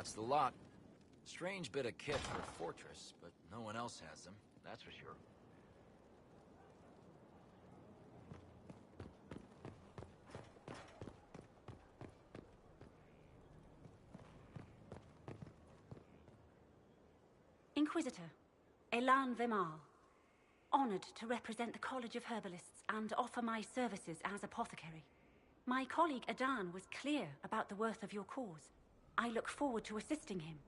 That's the lot. Strange bit of kit for a fortress, but no one else has them, that's for sure. Inquisitor, Elan Vimal. Honored to represent the College of Herbalists and offer my services as apothecary. My colleague Adan was clear about the worth of your cause. I look forward to assisting him.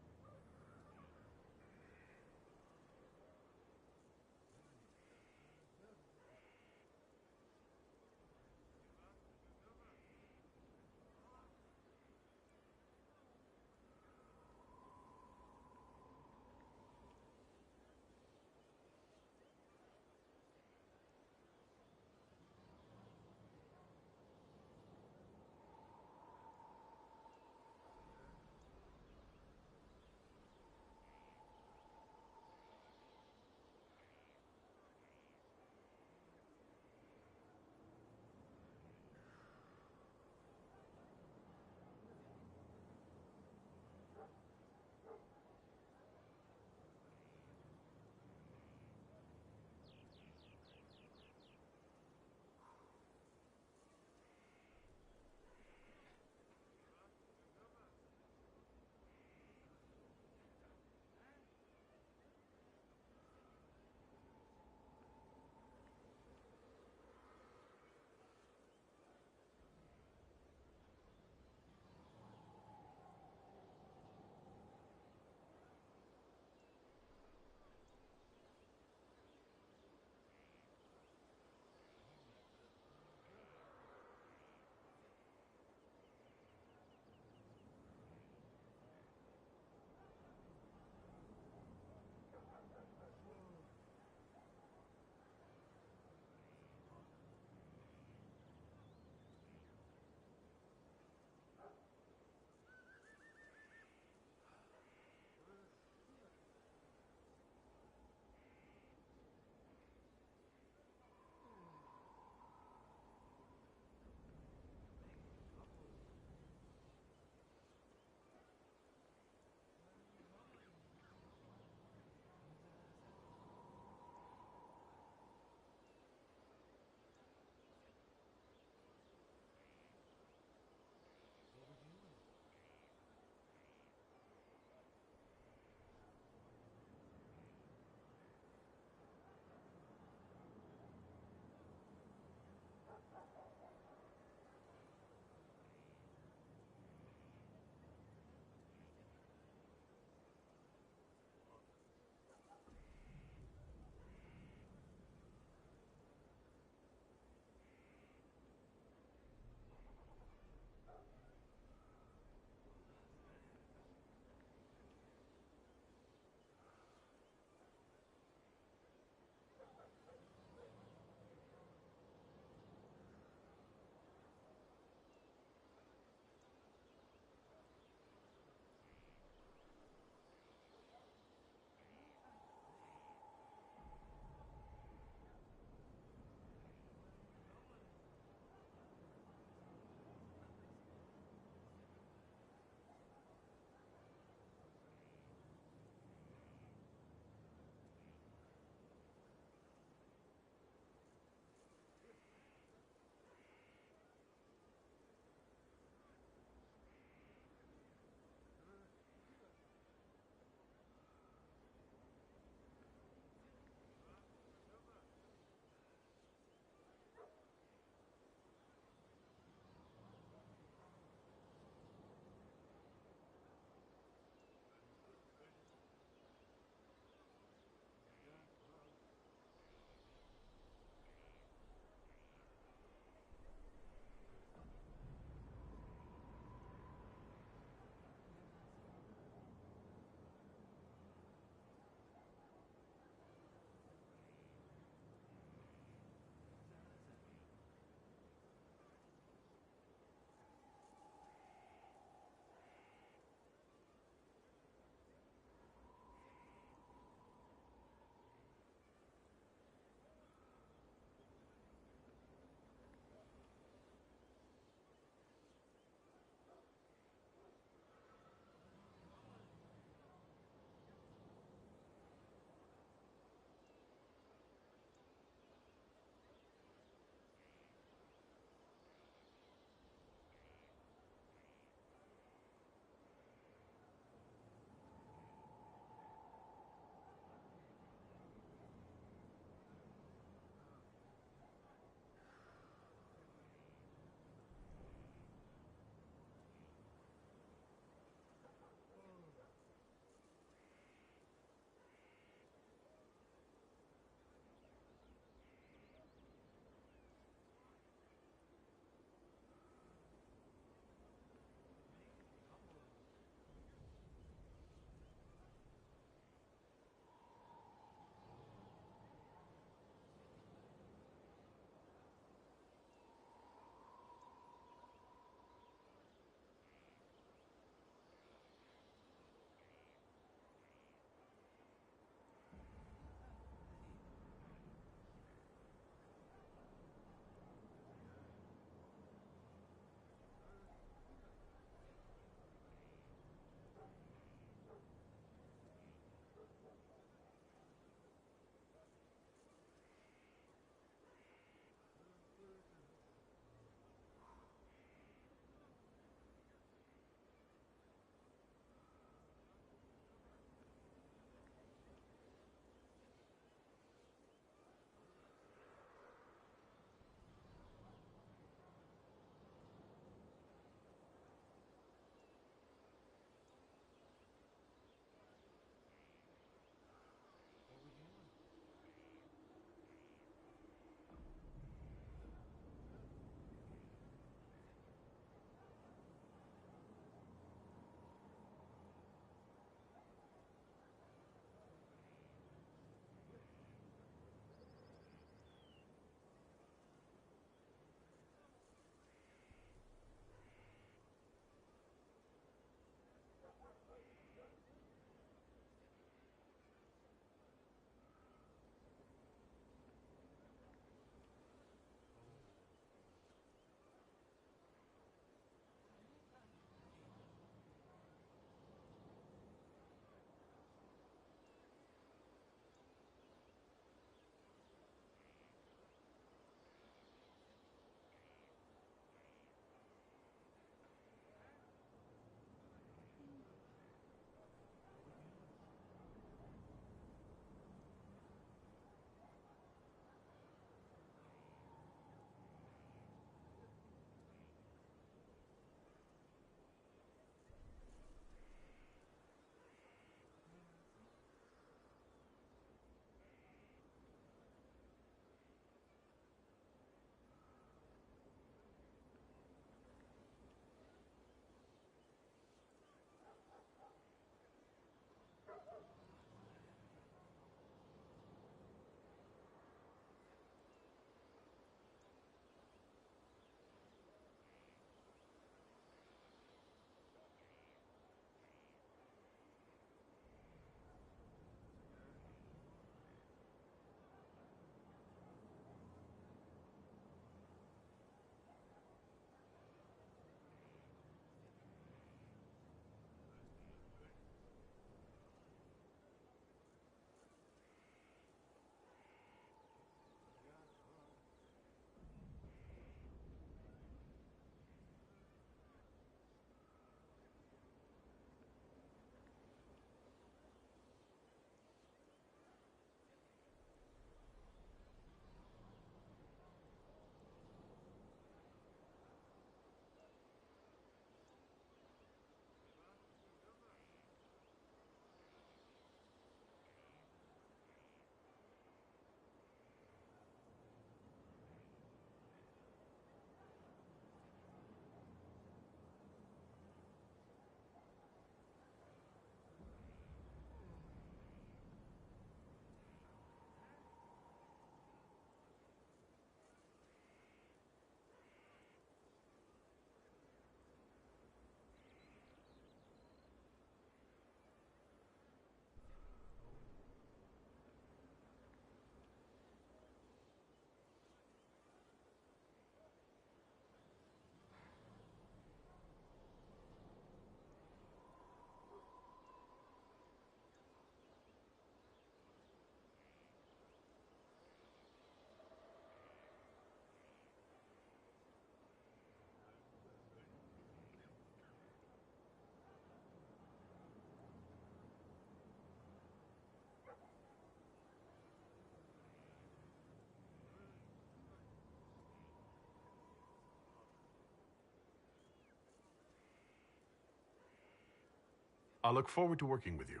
I'll look forward to working with you.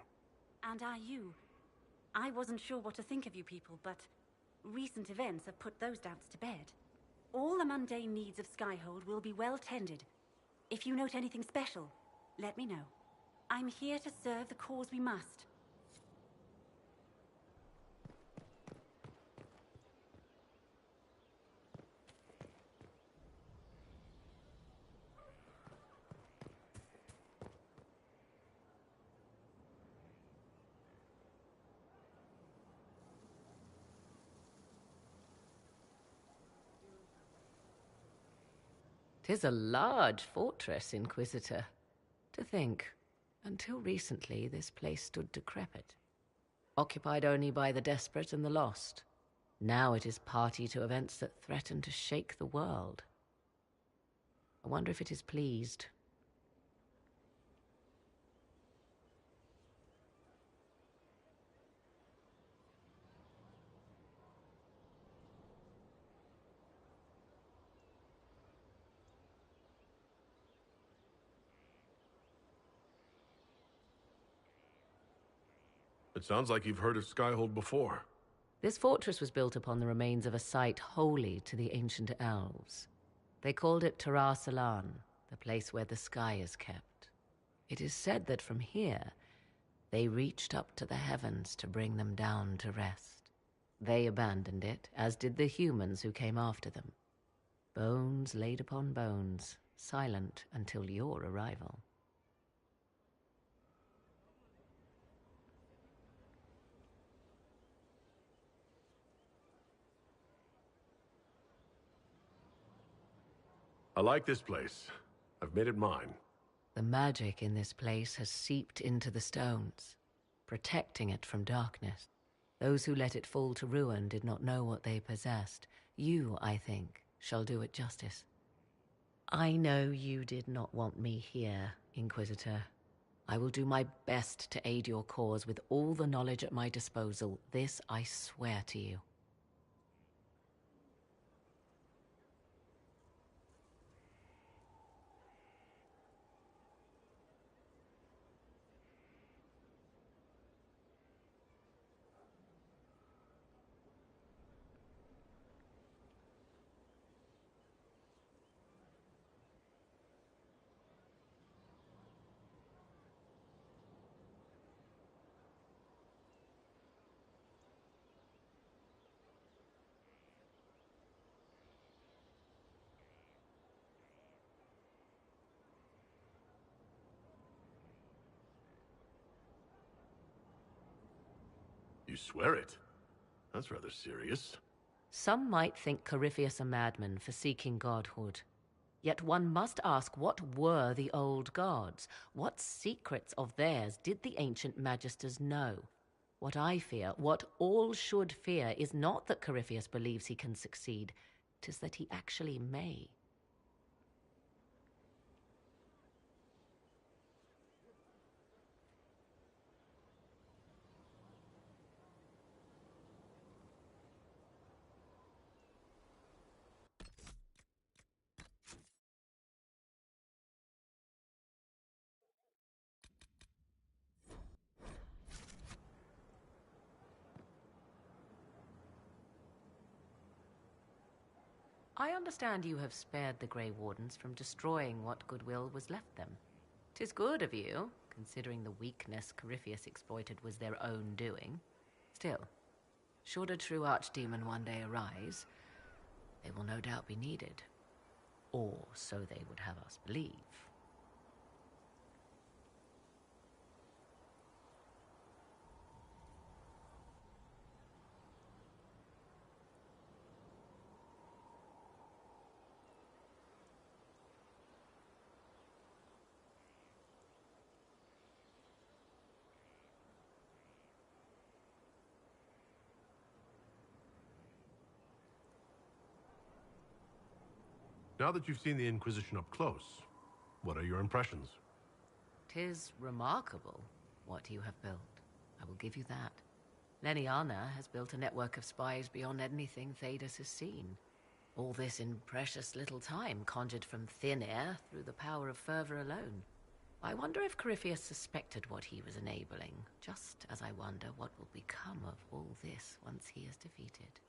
And are you? I wasn't sure what to think of you people, but recent events have put those doubts to bed. All the mundane needs of Skyhold will be well tended. If you note anything special, let me know. I'm here to serve the cause we must. "'Tis a large fortress, Inquisitor. To think, until recently this place stood decrepit, occupied only by the desperate and the lost. Now it is party to events that threaten to shake the world. I wonder if it is pleased." It sounds like you've heard of Skyhold before. This fortress was built upon the remains of a site holy to the ancient elves. They called it Tara Salan, the place where the sky is kept. It is said that from here, they reached up to the heavens to bring them down to rest. They abandoned it, as did the humans who came after them. Bones laid upon bones, silent until your arrival. I like this place. I've made it mine. The magic in this place has seeped into the stones, protecting it from darkness. Those who let it fall to ruin did not know what they possessed. You, I think, shall do it justice. I know you did not want me here, Inquisitor. I will do my best to aid your cause with all the knowledge at my disposal. This I swear to you. You swear it? That's rather serious. Some might think Corypheus a madman for seeking godhood. Yet one must ask, what were the old gods? What secrets of theirs did the ancient magisters know? What I fear, what all should fear, is not that Corypheus believes he can succeed. 'Tis that he actually may. I understand you have spared the Grey Wardens from destroying what goodwill was left them. 'Tis good of you, considering the weakness Corypheus exploited was their own doing. Still, should a true archdemon one day arise, they will no doubt be needed. Or so they would have us believe. Now that you've seen the Inquisition up close, what are your impressions? 'Tis remarkable what you have built. I will give you that. Leniana has built a network of spies beyond anything Thedas has seen. All this in precious little time, conjured from thin air through the power of fervor alone. I wonder if Corypheus suspected what he was enabling, just as I wonder what will become of all this once he is defeated.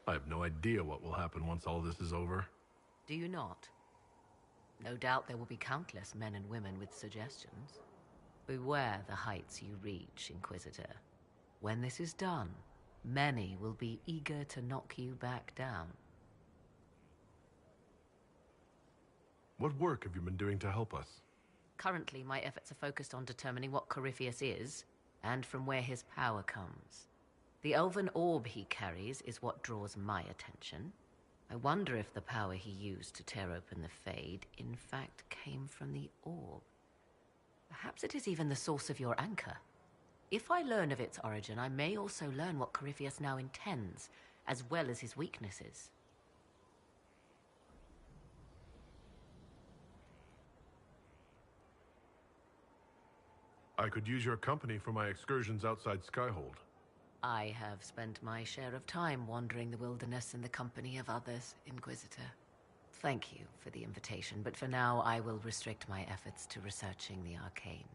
I have no idea what will happen once all this is over. Do you not? No doubt there will be countless men and women with suggestions. Beware the heights you reach, Inquisitor. When this is done, many will be eager to knock you back down. What work have you been doing to help us? Currently, my efforts are focused on determining what Corypheus is, and from where his power comes. The elven orb he carries is what draws my attention. I wonder if the power he used to tear open the Fade, in fact, came from the orb. Perhaps it is even the source of your anchor. If I learn of its origin, I may also learn what Corypheus now intends, as well as his weaknesses. I could use your company for my excursions outside Skyhold. I have spent my share of time wandering the wilderness in the company of others, Inquisitor. Thank you for the invitation, but for now I will restrict my efforts to researching the arcane.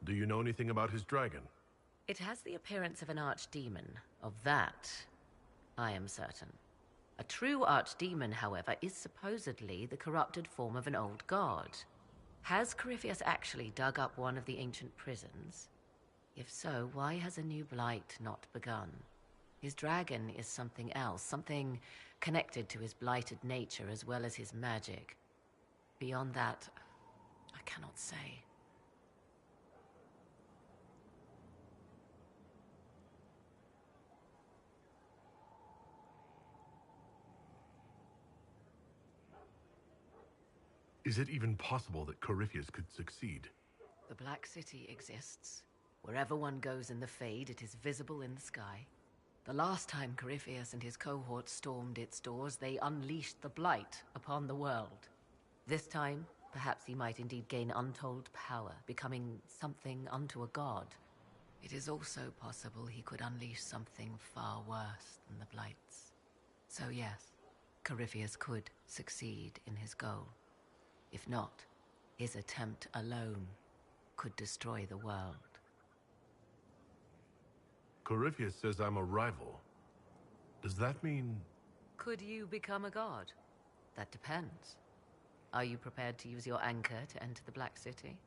Do you know anything about his dragon? It has the appearance of an archdemon. Of that, I am certain. A true archdemon, however, is supposedly the corrupted form of an old god. Has Corypheus actually dug up one of the ancient prisons? If so, why has a new blight not begun? His dragon is something else, something connected to his blighted nature as well as his magic. Beyond that, I cannot say. Is it even possible that Corypheus could succeed? The Black City exists. Wherever one goes in the Fade, it is visible in the sky. The last time Corypheus and his cohort stormed its doors, they unleashed the Blight upon the world. This time, perhaps he might indeed gain untold power, becoming something unto a god. It is also possible he could unleash something far worse than the Blights. So yes, Corypheus could succeed in his goal. If not, his attempt alone could destroy the world. Corypheus says I'm a rival. Does that mean... Could you become a god? That depends. Are you prepared to use your anchor to enter the Black City?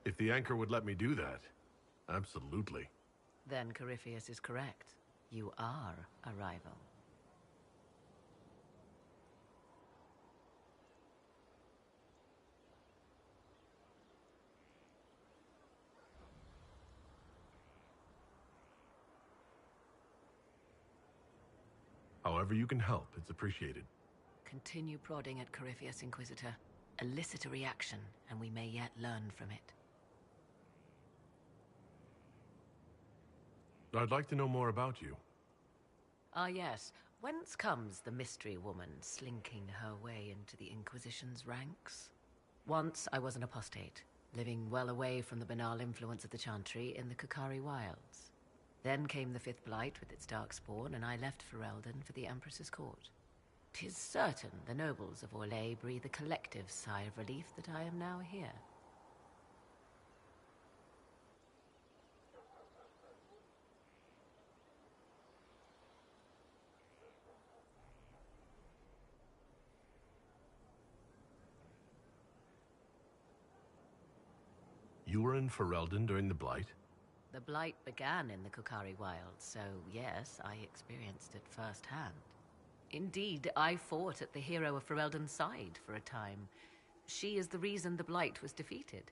If the anchor would let me do that, absolutely. Then Corypheus is correct. You are a rival. However you can help, it's appreciated. Continue prodding at Corypheus, Inquisitor. Elicit a reaction, and we may yet learn from it. I'd like to know more about you. Ah, yes. Whence comes the mystery woman slinking her way into the Inquisition's ranks? Once I was an apostate, living well away from the banal influence of the Chantry in the Kukari wilds. Then came the Fifth Blight with its darkspawn, and I left Ferelden for the Empress's court. 'Tis certain the nobles of Orlais breathe a collective sigh of relief that I am now here. You were in Ferelden during the Blight? The Blight began in the Kukari wilds, so yes, I experienced it firsthand. Indeed, I fought at the hero of Ferelden's side for a time. She is the reason the Blight was defeated.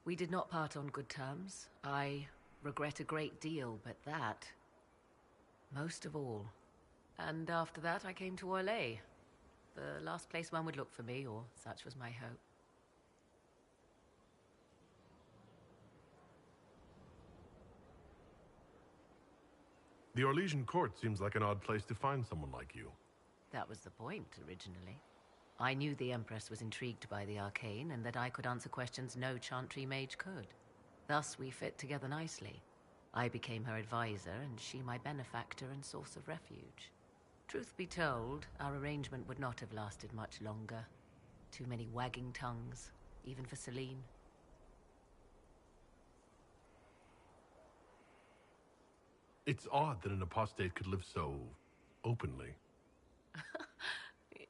We did not part on good terms. I regret a great deal, but that, most of all, And after that, I came to Orlais. The last place one would look for me, or such was my hope. The Orlesian court seems like an odd place to find someone like you. That was the point, originally. I knew the Empress was intrigued by the arcane, and that I could answer questions no Chantry mage could. Thus, we fit together nicely. I became her advisor, and she my benefactor and source of refuge. Truth be told, our arrangement would not have lasted much longer. Too many wagging tongues, even for Celine. It's odd that an apostate could live so openly.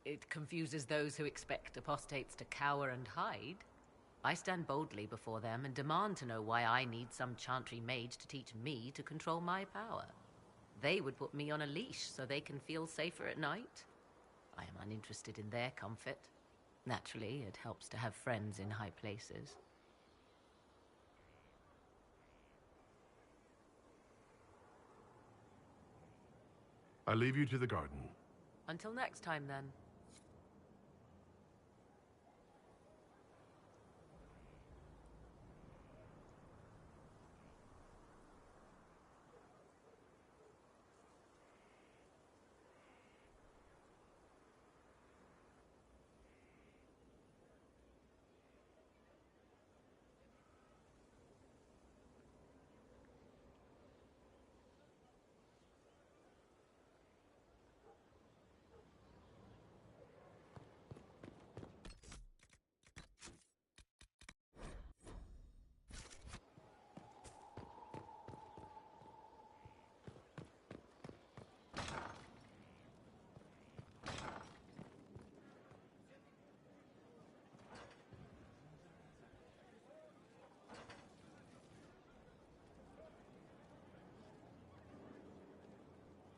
It confuses those who expect apostates to cower and hide. I stand boldly before them and demand to know why I need some Chantry mage to teach me to control my power. They would put me on a leash so they can feel safer at night. I am uninterested in their comfort. Naturally, it helps to have friends in high places. I leave you to the garden. Until next time, then.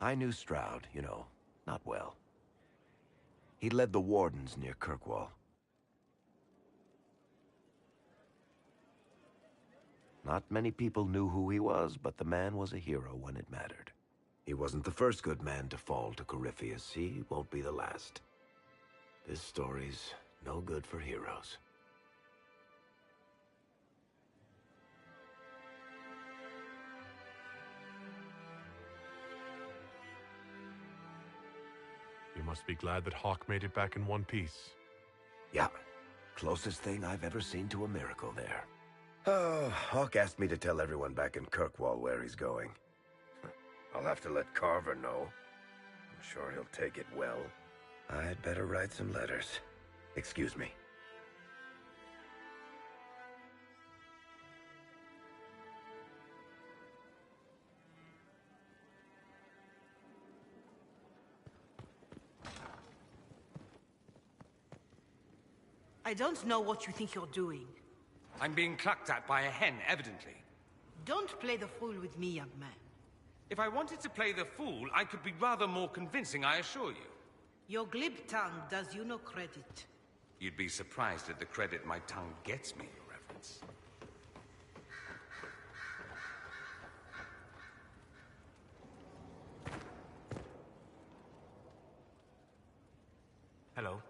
I knew Stroud, you know, not well. He led the Wardens near Kirkwall. Not many people knew who he was, but the man was a hero when it mattered. He wasn't the first good man to fall to Corypheus. He won't be the last. This story's no good for heroes. You must be glad that Hawk made it back in one piece. Yeah, closest thing I've ever seen to a miracle there. Oh, Hawk asked me to tell everyone back in Kirkwall where he's going. I'll have to let Carver know. I'm sure he'll take it well. I'd better write some letters. Excuse me. I don't know what you think you're doing. I'm being clucked at by a hen, evidently. Don't play the fool with me, young man. If I wanted to play the fool, I could be rather more convincing, I assure you. Your glib tongue does you no credit. You'd be surprised at the credit my tongue gets me, Your Reverence. Hello.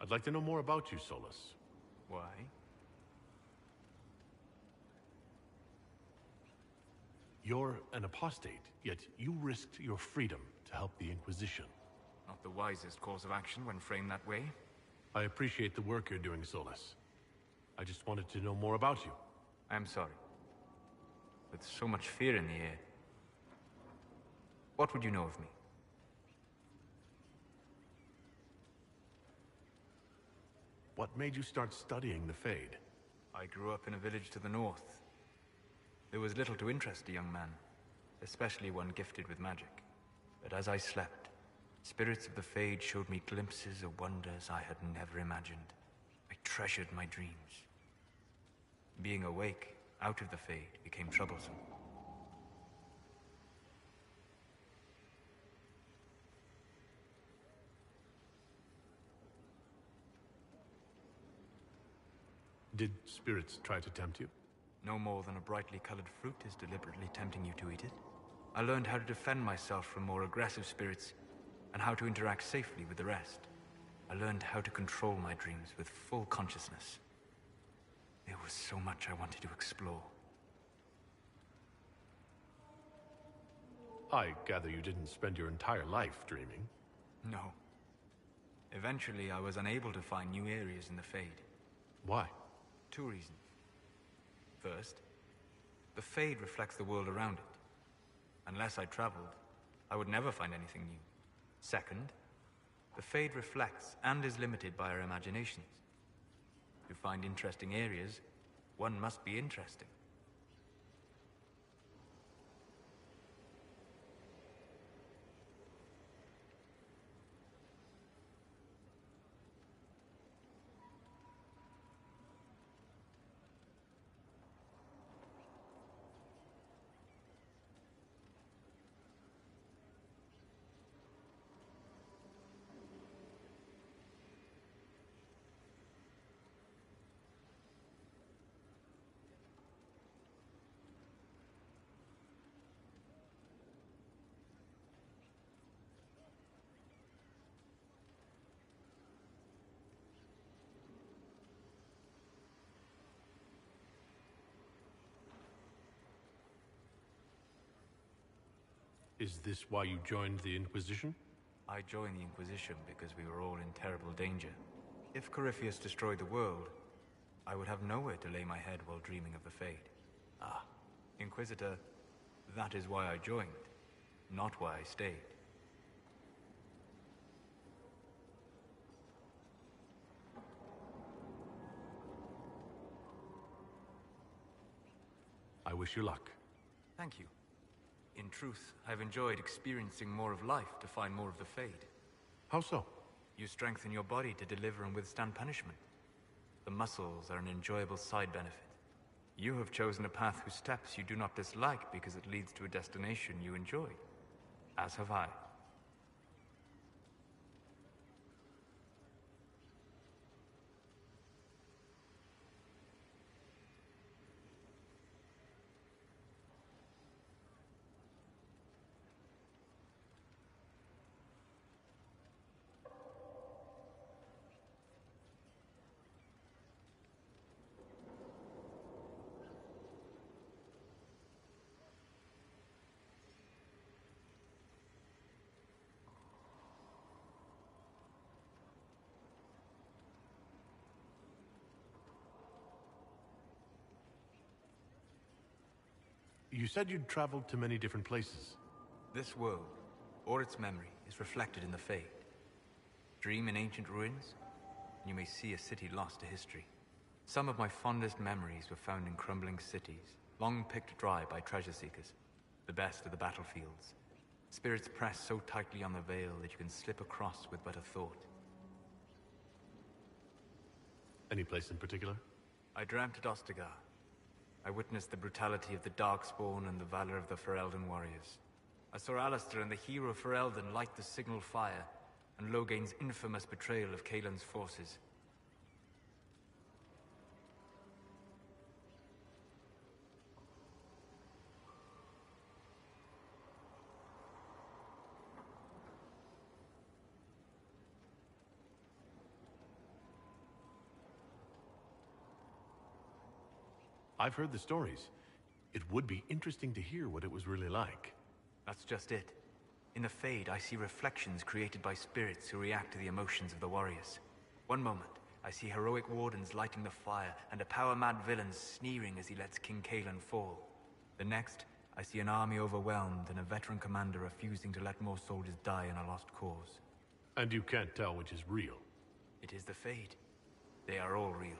I'd like to know more about you, Solus. Why? You're an apostate, yet you risked your freedom to help the Inquisition. Not the wisest course of action when framed that way. I appreciate the work you're doing, Solus. I just wanted to know more about you. I am sorry. With so much fear in the air. What would you know of me? What made you start studying the Fade? I grew up in a village to the north. There was little to interest a young man, especially one gifted with magic. But as I slept, spirits of the Fade showed me glimpses of wonders I had never imagined. I treasured my dreams. Being awake, out of the Fade, became troublesome. Did spirits try to tempt you? No more than a brightly colored fruit is deliberately tempting you to eat it. I learned how to defend myself from more aggressive spirits, and how to interact safely with the rest. I learned how to control my dreams with full consciousness. There was so much I wanted to explore. I gather you didn't spend your entire life dreaming. No. Eventually, I was unable to find new areas in the Fade. Why? 2 reasons. First, the Fade reflects the world around it. Unless I traveled, I would never find anything new. Second, the Fade reflects and is limited by our imaginations. To find interesting areas, one must be interesting. Is this why you joined the Inquisition? I joined the Inquisition because we were all in terrible danger. If Corypheus destroyed the world, I would have nowhere to lay my head while dreaming of the Fade. Ah, Inquisitor, that is why I joined, not why I stayed. I wish you luck. Thank you. In truth, I've enjoyed experiencing more of life to find more of the Fade. How so? You strengthen your body to deliver and withstand punishment. The muscles are an enjoyable side benefit. You have chosen a path whose steps you do not dislike because it leads to a destination you enjoy. As have I. You said you'd traveled to many different places. This world, or its memory, is reflected in the Fade. Dream in ancient ruins, and you may see a city lost to history. Some of my fondest memories were found in crumbling cities, long picked dry by treasure seekers. The best of the battlefields. Spirits press so tightly on the veil that you can slip across with but a thought. Any place in particular? I dreamt at Ostagar. I witnessed the brutality of the Darkspawn and the valor of the Ferelden warriors. I saw Alistair and the hero Ferelden light the signal fire, and Logain's infamous betrayal of Kaelin's forces. I've heard the stories. It would be interesting to hear what it was really like. That's just it. In the Fade, I see reflections created by spirits who react to the emotions of the warriors. One moment, I see heroic wardens lighting the fire, and a power-mad villain sneering as he lets King Kaelin fall. The next, I see an army overwhelmed and a veteran commander refusing to let more soldiers die in a lost cause. And you can't tell which is real. It is the Fade. They are all real.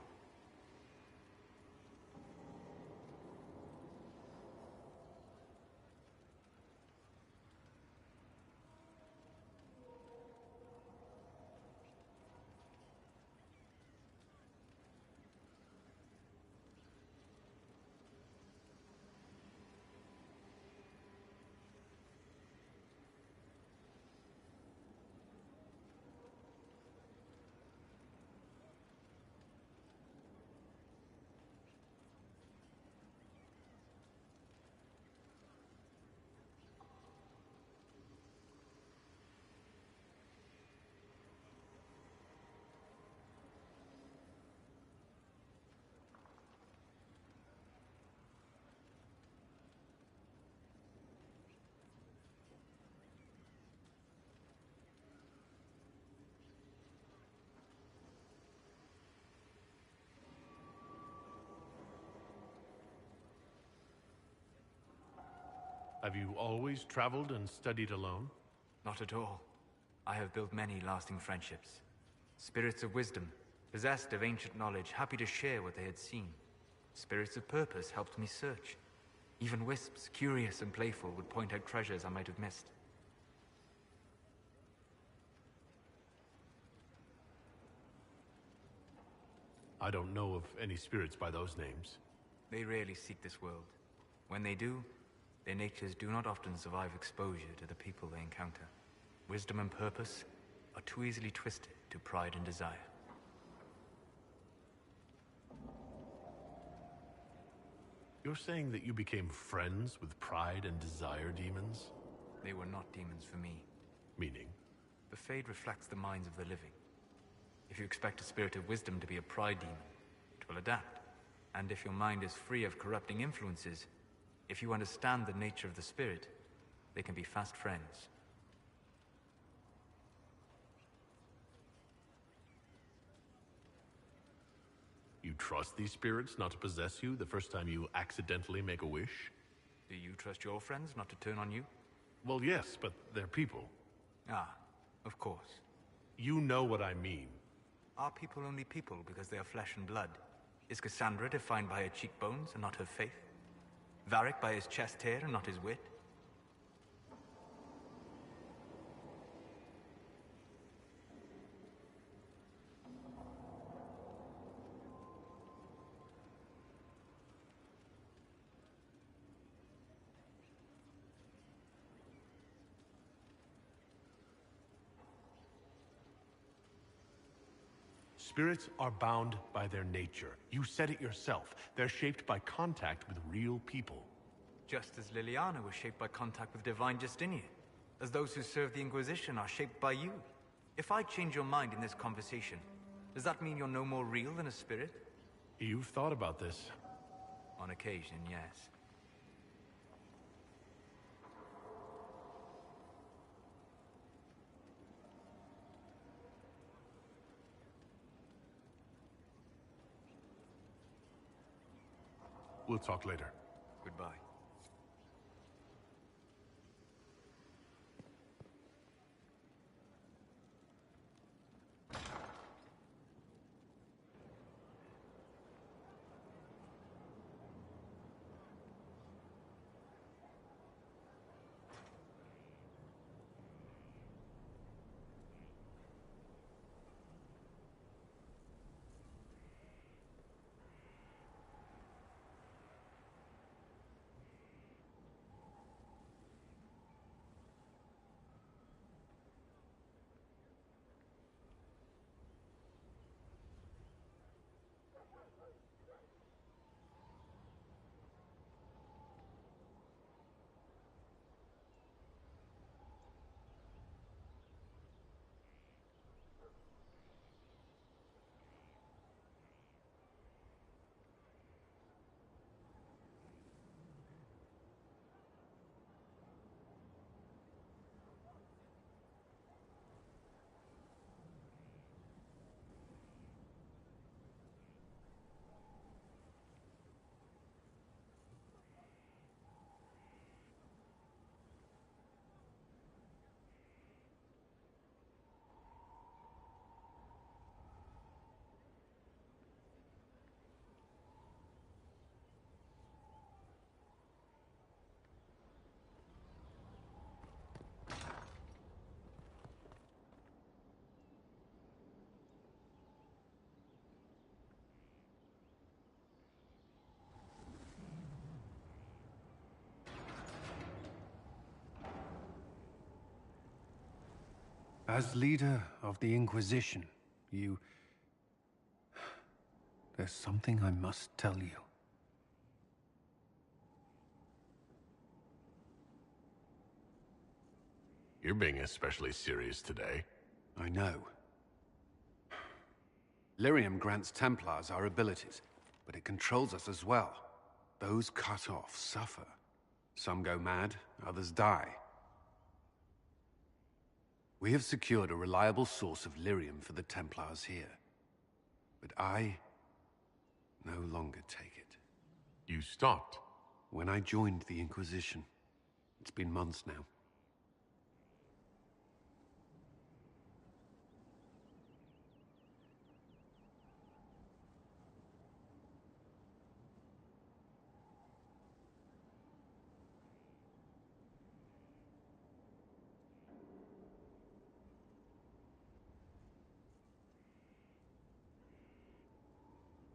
Have you always traveled and studied alone? Not at all. I have built many lasting friendships. Spirits of wisdom, possessed of ancient knowledge, happy to share what they had seen. Spirits of purpose helped me search. Even wisps, curious and playful, would point out treasures I might have missed. I don't know of any spirits by those names. They rarely seek this world. When they do, their natures do not often survive exposure to the people they encounter. Wisdom and purpose are too easily twisted to pride and desire. You're saying that you became friends with pride and desire demons? They were not demons for me. Meaning? The Fade reflects the minds of the living. If you expect a spirit of wisdom to be a pride demon, it will adapt. And if your mind is free of corrupting influences, if you understand the nature of the spirit, they can be fast friends. You trust these spirits not to possess you the first time you accidentally make a wish? Do you trust your friends not to turn on you? Well, yes, but they're people. Ah, of course. You know what I mean. Are people only people because they are flesh and blood? Is Cassandra defined by her cheekbones and not her faith? Varric by his chest hair and not his wit? Spirits are bound by their nature. You said it yourself. They're shaped by contact with real people. Just as Liliana was shaped by contact with divine Justinian. As those who serve the Inquisition are shaped by you. If I change your mind in this conversation, does that mean you're no more real than a spirit? You've thought about this. On occasion, yes. We'll talk later. Goodbye. As leader of the Inquisition, you... There's something I must tell you. You're being especially serious today. I know. Lyrium grants Templars our abilities, but it controls us as well. Those cut off suffer. Some go mad, others die. We have secured a reliable source of lyrium for the Templars here. But I no longer take it. You stopped? When I joined the Inquisition, It's been months now.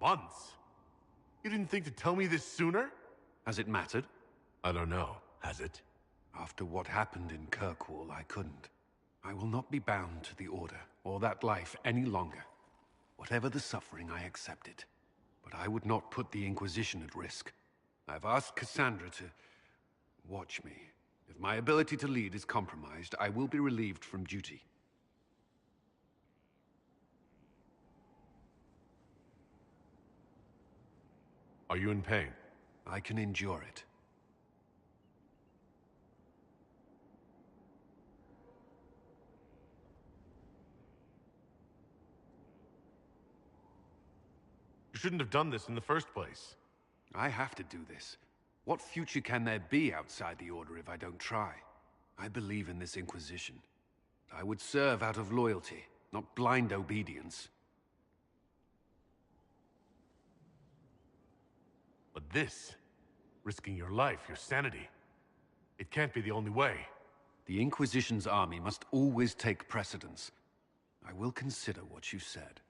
Months? You didn't think to tell me this sooner? Has it mattered? I don't know. Has it? After what happened in Kirkwall, I couldn't. I will not be bound to the Order, or that life any longer. Whatever the suffering, I accept it. But I would not put the Inquisition at risk. I've asked Cassandra to watch me. If my ability to lead is compromised, I will be relieved from duty. Are you in pain? I can endure it. You shouldn't have done this in the first place. I have to do this. What future can there be outside the Order if I don't try? I believe in this Inquisition. I would serve out of loyalty, not blind obedience. But this, risking your life, your sanity, it can't be the only way. The Inquisition's army must always take precedence. I will consider what you said.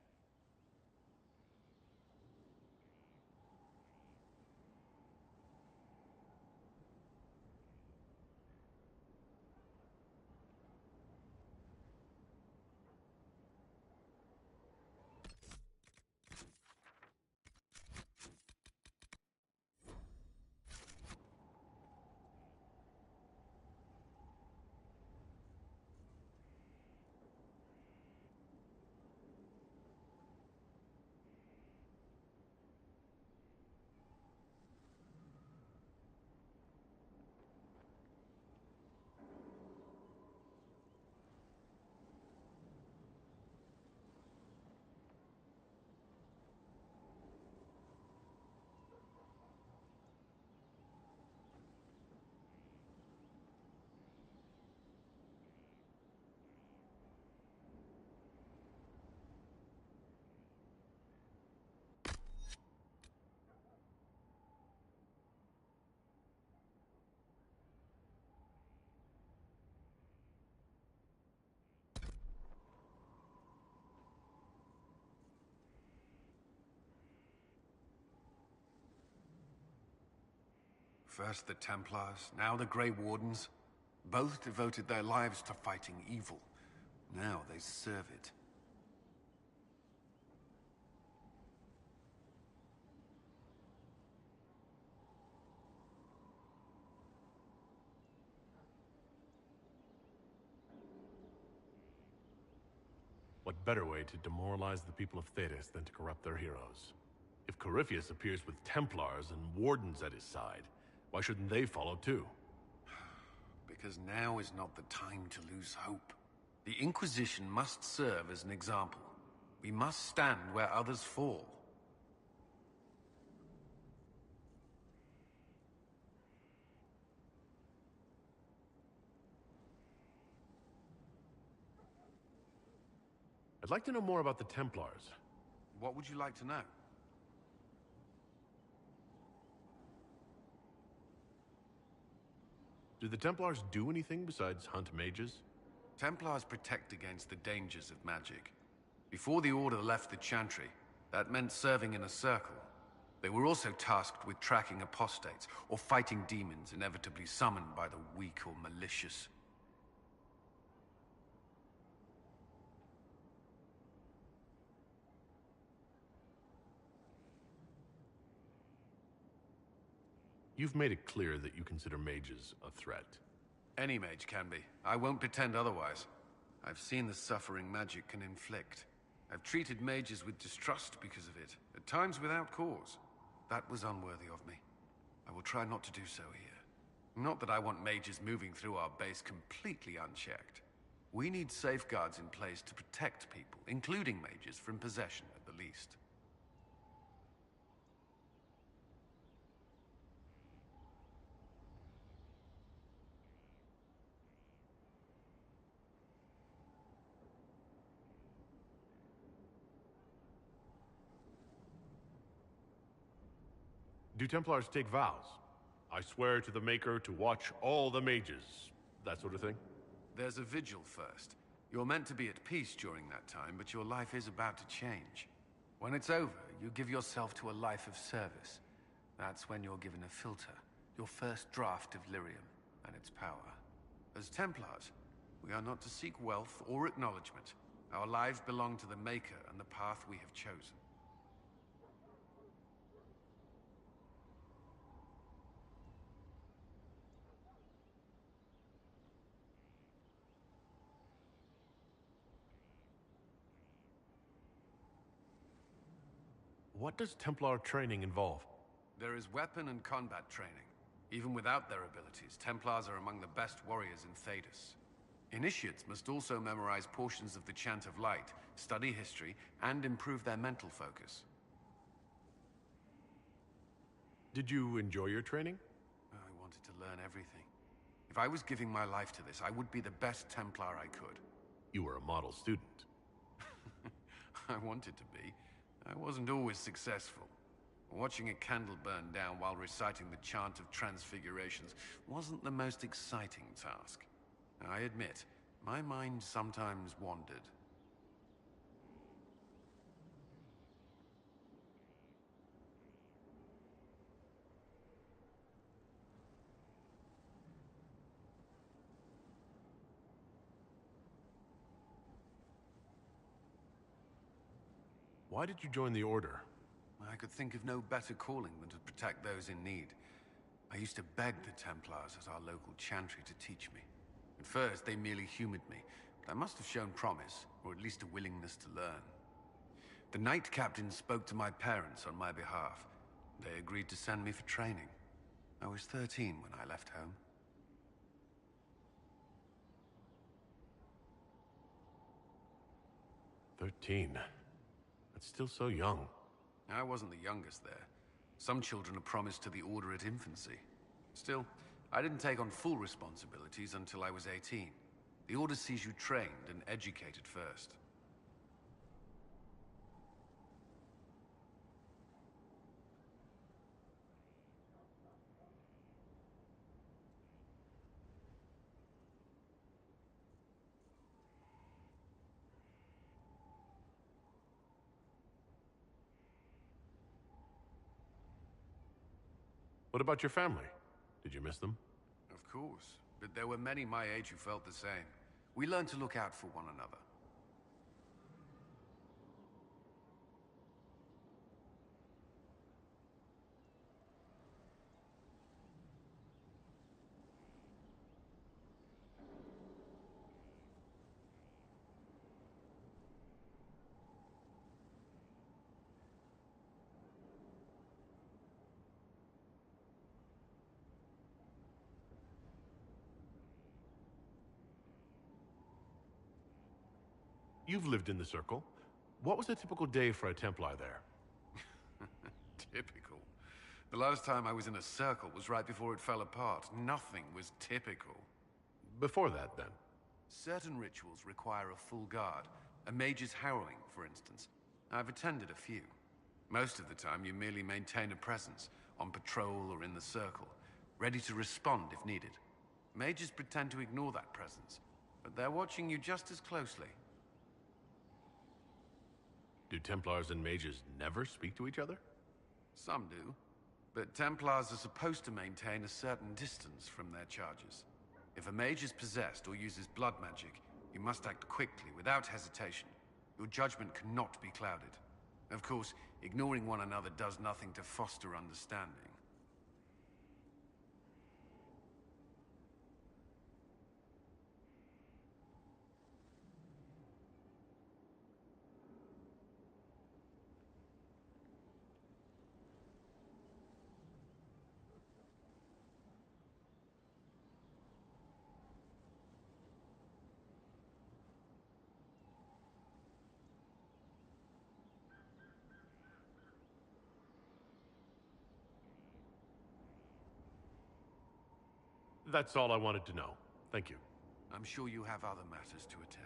First the Templars, now the Grey Wardens. Both devoted their lives to fighting evil. Now they serve it. What better way to demoralize the people of Thedas than to corrupt their heroes? If Corypheus appears with Templars and Wardens at his side, why shouldn't they follow too? Because now is not the time to lose hope. The Inquisition must serve as an example. We must stand where others fall. I'd like to know more about the Templars. What would you like to know? Do the Templars do anything besides hunt mages? Templars protect against the dangers of magic. Before the Order left the Chantry, that meant serving in a circle. They were also tasked with tracking apostates, or fighting demons inevitably summoned by the weak or malicious. You've made it clear that you consider mages a threat. Any mage can be. I won't pretend otherwise. I've seen the suffering magic can inflict. I've treated mages with distrust because of it, at times without cause. That was unworthy of me. I will try not to do so here. Not that I want mages moving through our base completely unchecked. We need safeguards in place to protect people, including mages, from possession at the least. Do Templars take vows? I swear to the Maker to watch all the mages. That sort of thing? There's a vigil first. You're meant to be at peace during that time, but your life is about to change. When it's over, you give yourself to a life of service. That's when you're given a filter, your first draft of lyrium and its power. As Templars, we are not to seek wealth or acknowledgement. Our lives belong to the Maker and the path we have chosen. What does Templar training involve? There is weapon and combat training. Even without their abilities, Templars are among the best warriors in Thedas. Initiates must also memorize portions of the Chant of Light, study history, and improve their mental focus. Did you enjoy your training? I wanted to learn everything. If I was giving my life to this, I would be the best Templar I could. You were a model student. I wanted to be. I wasn't always successful. Watching a candle burn down while reciting the Chant of Transfigurations wasn't the most exciting task. I admit, my mind sometimes wandered. Why did you join the Order? I could think of no better calling than to protect those in need. I used to beg the Templars at our local chantry to teach me. At first, they merely humored me, but I must have shown promise, or at least a willingness to learn. The Knight Captain spoke to my parents on my behalf. They agreed to send me for training. I was 13 when I left home. 13. That's still so young. I wasn't the youngest there. Some children are promised to the Order at infancy. Still, I didn't take on full responsibilities until I was 18. The Order sees you trained and educated first. What about your family? Did you miss them? Of course, but there were many my age who felt the same. We learned to look out for one another. You've lived in the Circle. What was a typical day for a Templar there? Typical. The last time I was in a circle was right before it fell apart. Nothing was typical. Before that, then? Certain rituals require a full guard. A mage's harrowing, for instance. I've attended a few. Most of the time, you merely maintain a presence, on patrol or in the circle, ready to respond if needed. Mages pretend to ignore that presence, but they're watching you just as closely. Do Templars and mages never speak to each other? Some do, but Templars are supposed to maintain a certain distance from their charges. If a mage is possessed or uses blood magic, you must act quickly, without hesitation. Your judgment cannot be clouded. Of course, ignoring one another does nothing to foster understanding. That's all I wanted to know. Thank you. I'm sure you have other matters to attend.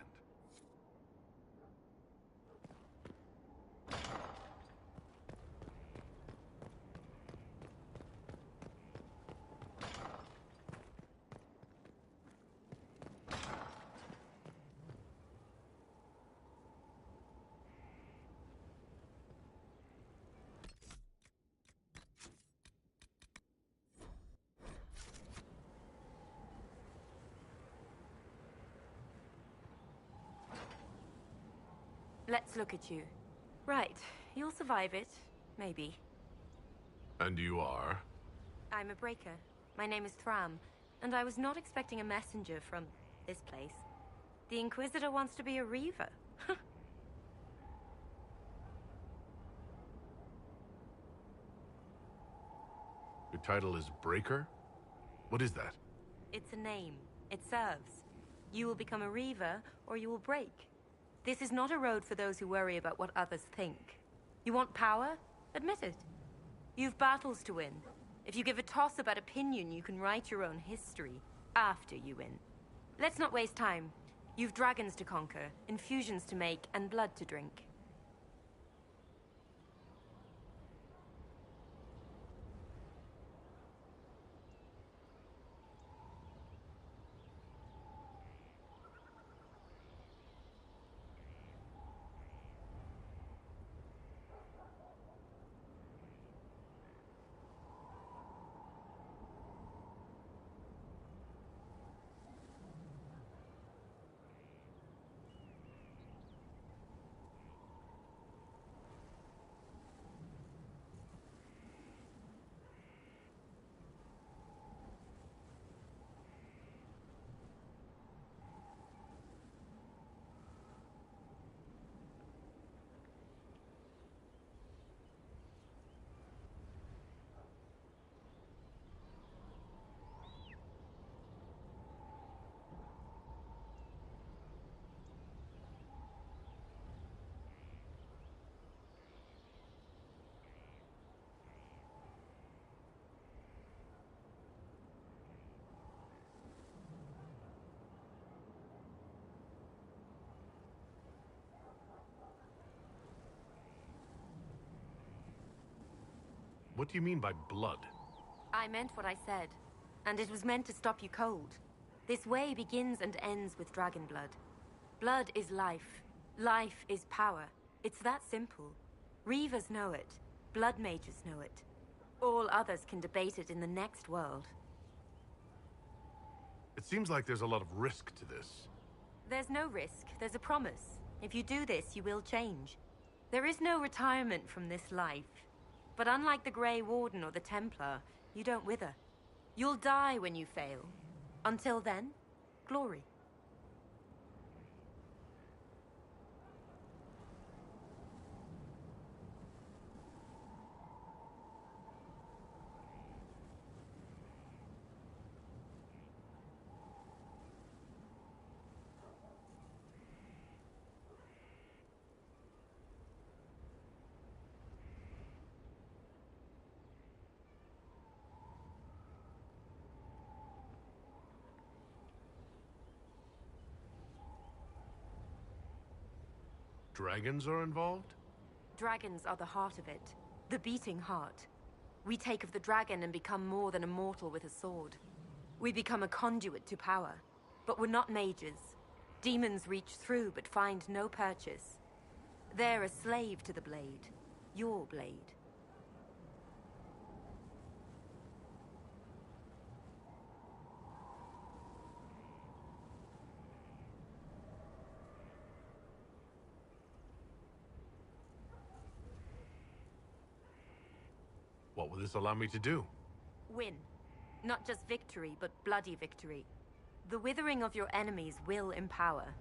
Let's look at you. Right, you'll survive it. Maybe. And you are? I'm a breaker. My name is Thram, and I was not expecting a messenger from this place. The Inquisitor wants to be a Reaver. Your title is Breaker? What is that? It's a name. It serves. You will become a Reaver, or you will break. This is not a road for those who worry about what others think. You want power? Admit it. You've battles to win. If you give a toss about opinion, you can write your own history after you win. Let's not waste time. You've dragons to conquer, infusions to make, and blood to drink. What do you mean by blood? I meant what I said, and it was meant to stop you cold. This way begins and ends with dragon blood. Blood is life. Life is power. It's that simple. Reavers know it. Blood mages know it. All others can debate it in the next world. It seems like there's a lot of risk to this. There's no risk. There's a promise. If you do this, you will change. There is no retirement from this life. But unlike the Grey Warden or the Templar, you don't wither. You'll die when you fail. Until then, glory. Dragons are involved? Dragons are the heart of it. The beating heart. We take of the dragon and become more than a mortal with a sword. We become a conduit to power. But we're not mages. Demons reach through but find no purchase. They're a slave to the blade. Your blade. What will this allow me to do? Win. Not just victory, but bloody victory. The withering of your enemies will empower.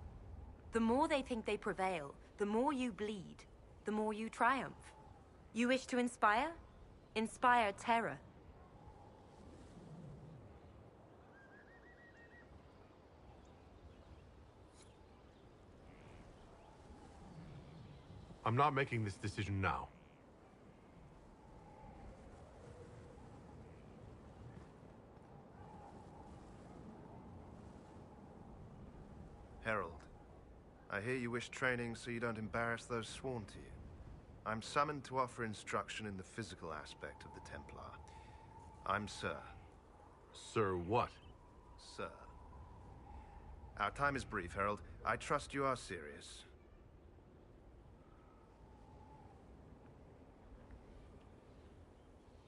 The more they think they prevail, the more you bleed, the more you triumph. You wish to inspire? Inspire terror. I'm not making this decision now. Herald, I hear you wish training so you don't embarrass those sworn to you. I'm summoned to offer instruction in the physical aspect of the Templar. I'm Sir. Sir what? Sir. Our time is brief, Herald. I trust you are serious.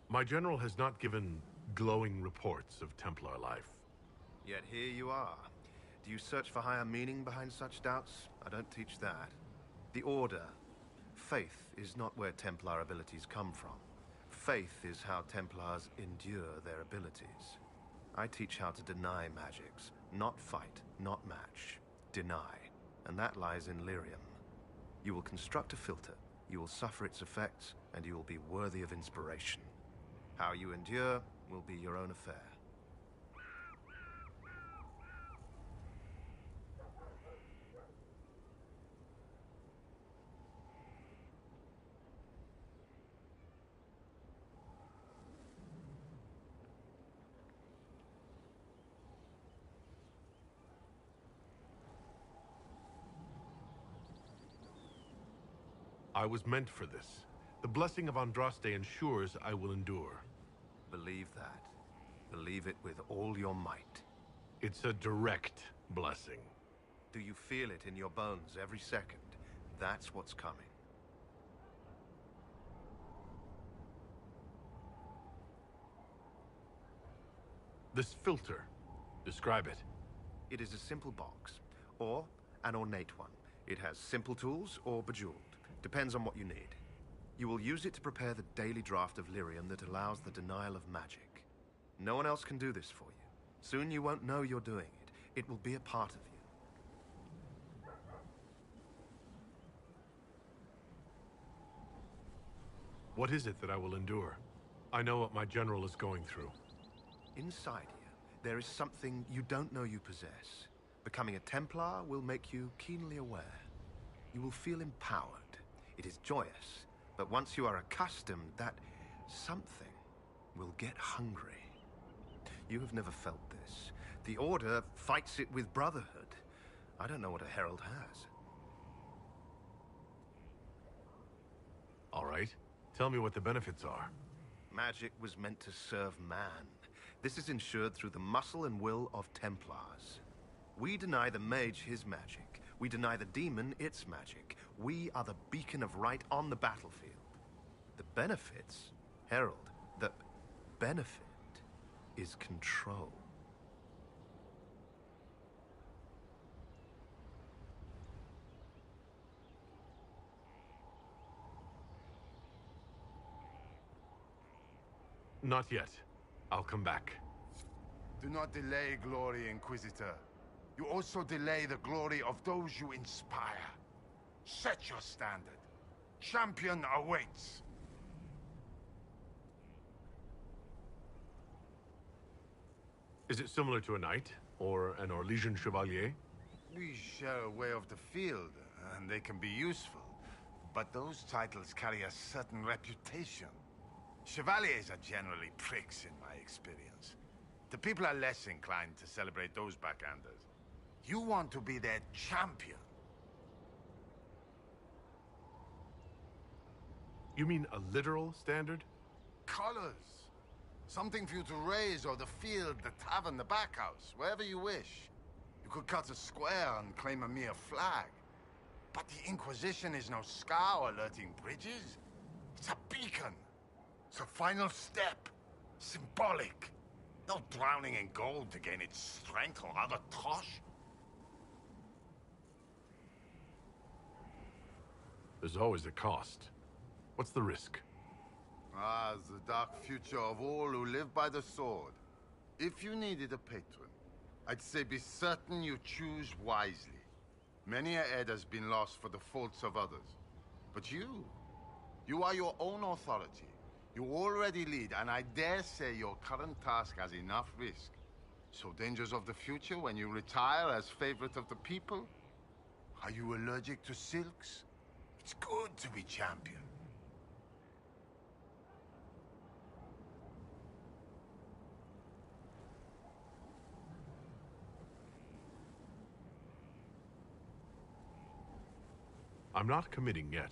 My general has not given glowing reports of Templar life. Yet here you are. Do you search for higher meaning behind such doubts? I don't teach that. The Order. Faith is not where Templar abilities come from. Faith is how Templars endure their abilities. I teach how to deny magics. Not fight, not match. Deny. And that lies in lyrium. You will construct a filter, you will suffer its effects, and you will be worthy of inspiration. How you endure will be your own affair. I was meant for this. The blessing of Andraste ensures I will endure. Believe that. Believe it with all your might. It's a direct blessing. Do you feel it in your bones every second? That's what's coming. This filter. Describe it. It is a simple box, or an ornate one. It has simple tools or bejeweled. Depends on what you need. You will use it to prepare the daily draft of lyrium that allows the denial of magic. No one else can do this for you. Soon you won't know you're doing it. It will be a part of you. What is it that I will endure? I know what my general is going through. Inside you, there is something you don't know you possess. Becoming a Templar will make you keenly aware. You will feel empowered. It is joyous, but once you are accustomed, that something will get hungry. You have never felt this. The Order fights it with brotherhood. I don't know what a herald has. All right. Tell me what the benefits are. Magic was meant to serve man. This is ensured through the muscle and will of Templars. We deny the mage his magic. We deny the demon its magic. We are the beacon of right on the battlefield. The benefits, Herald, the benefit is control. Not yet. I'll come back. Do not delay glory, Inquisitor. You also delay the glory of those you inspire. Set your standard. Champion awaits. Is it similar to a knight? Or an Orlesian chevalier? We share a way of the field, and they can be useful. But those titles carry a certain reputation. Chevaliers are generally pricks in my experience. The people are less inclined to celebrate those backhanders. You want to be their champion. You mean a literal standard? Colors. Something for you to raise or the field, the tavern, the backhouse, wherever you wish. You could cut a square and claim a mere flag. But the Inquisition is no scow alerting bridges. It's a beacon. It's a final step. Symbolic. No drowning in gold to gain its strength or other tosh. There's always a cost. What's the risk? Ah, the dark future of all who live by the sword. If you needed a patron, I'd say be certain you choose wisely. Many a head has been lost for the faults of others. But you are your own authority. You already lead, and I dare say your current task has enough risk. So dangers of the future when you retire as favorite of the people? Are you allergic to silks? It's good to be champion. I'm not committing yet.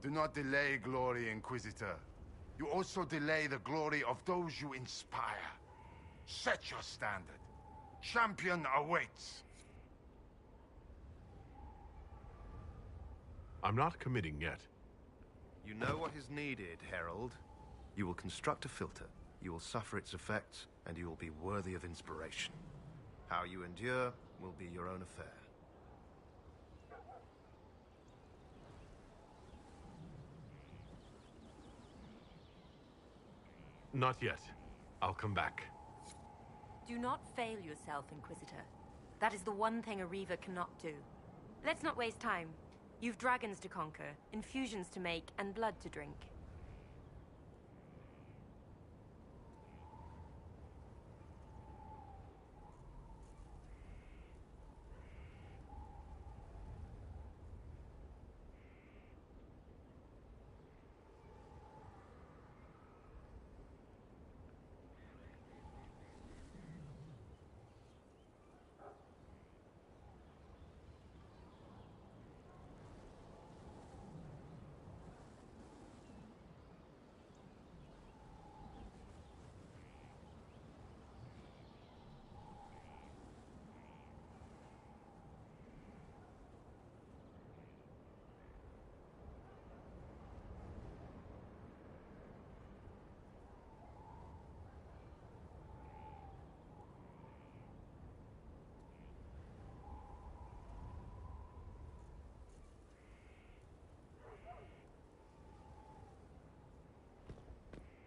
Do not delay glory, Inquisitor. You also delay the glory of those you inspire. Set your standard. Champion awaits. I'm not committing yet. You know what is needed, Herald. You will construct a filter. You will suffer its effects, and you will be worthy of inspiration. How you endure will be your own affair. Not yet. I'll come back. Do not fail yourself, Inquisitor. That is the one thing a Reaver cannot do. Let's not waste time. You've dragons to conquer, infusions to make, and blood to drink.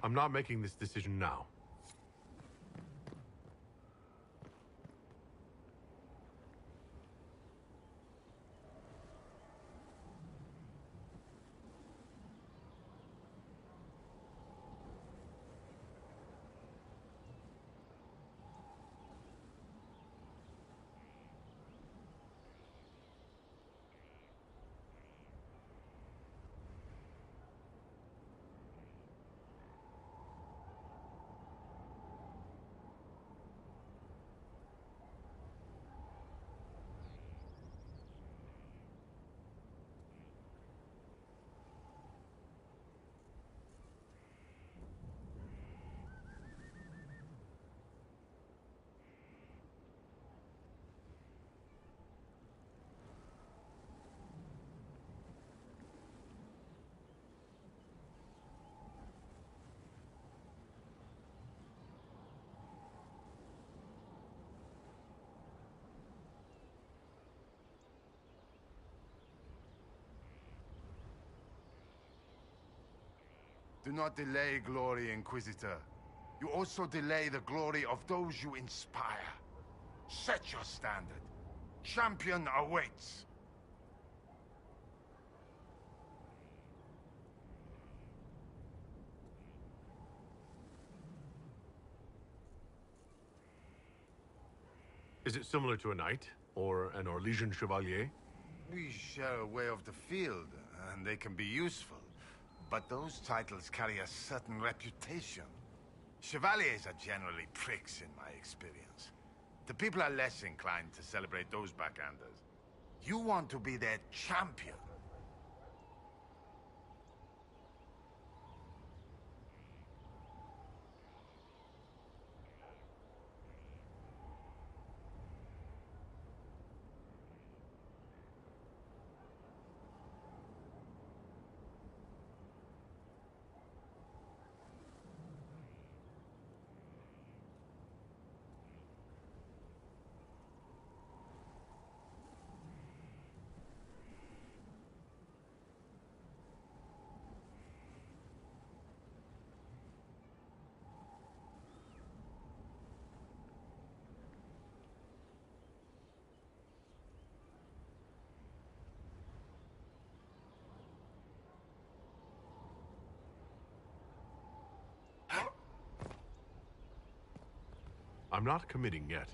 I'm not making this decision now. Do not delay glory, Inquisitor. You also delay the glory of those you inspire. Set your standard. Champion awaits. Is it similar to a knight? Or an Orlesian chevalier? We share a way of the field, and they can be useful. But those titles carry a certain reputation. Chevaliers are generally pricks, in my experience. The people are less inclined to celebrate those backhanders. You want to be their champion. I'm not committing yet.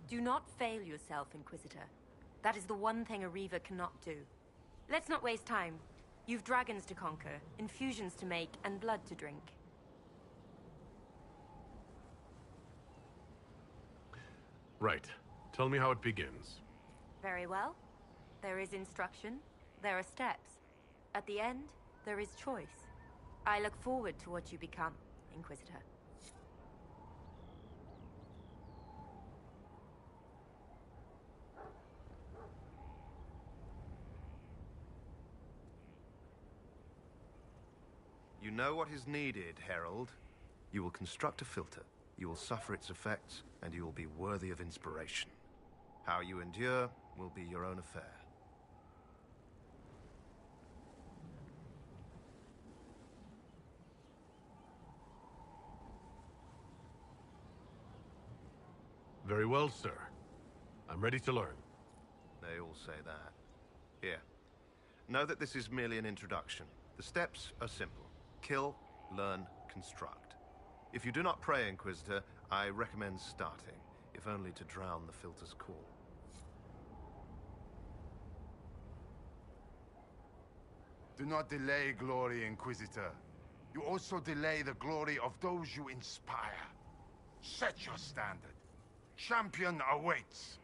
Do not fail yourself, Inquisitor. That is the one thing a Reaver cannot do. Let's not waste time. You've dragons to conquer, infusions to make, and blood to drink. Right. Tell me how it begins. Very well. There is instruction. There are steps. At the end, there is choice. I look forward to what you become, Inquisitor. You know what is needed, Herald. You will construct a filter. You will suffer its effects, and you will be worthy of inspiration. How you endure will be your own affair. Very well, sir. I'm ready to learn. They all say that. Here. Know that this is merely an introduction. The steps are simple. Kill, learn, construct. If you do not pray, Inquisitor, I recommend starting, if only to drown the filter's call. Do not delay glory, Inquisitor. You also delay the glory of those you inspire. Set your standard. Champion awaits.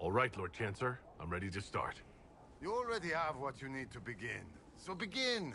All right, Lord Chancellor. I'm ready to start. You already have what you need to begin. So begin!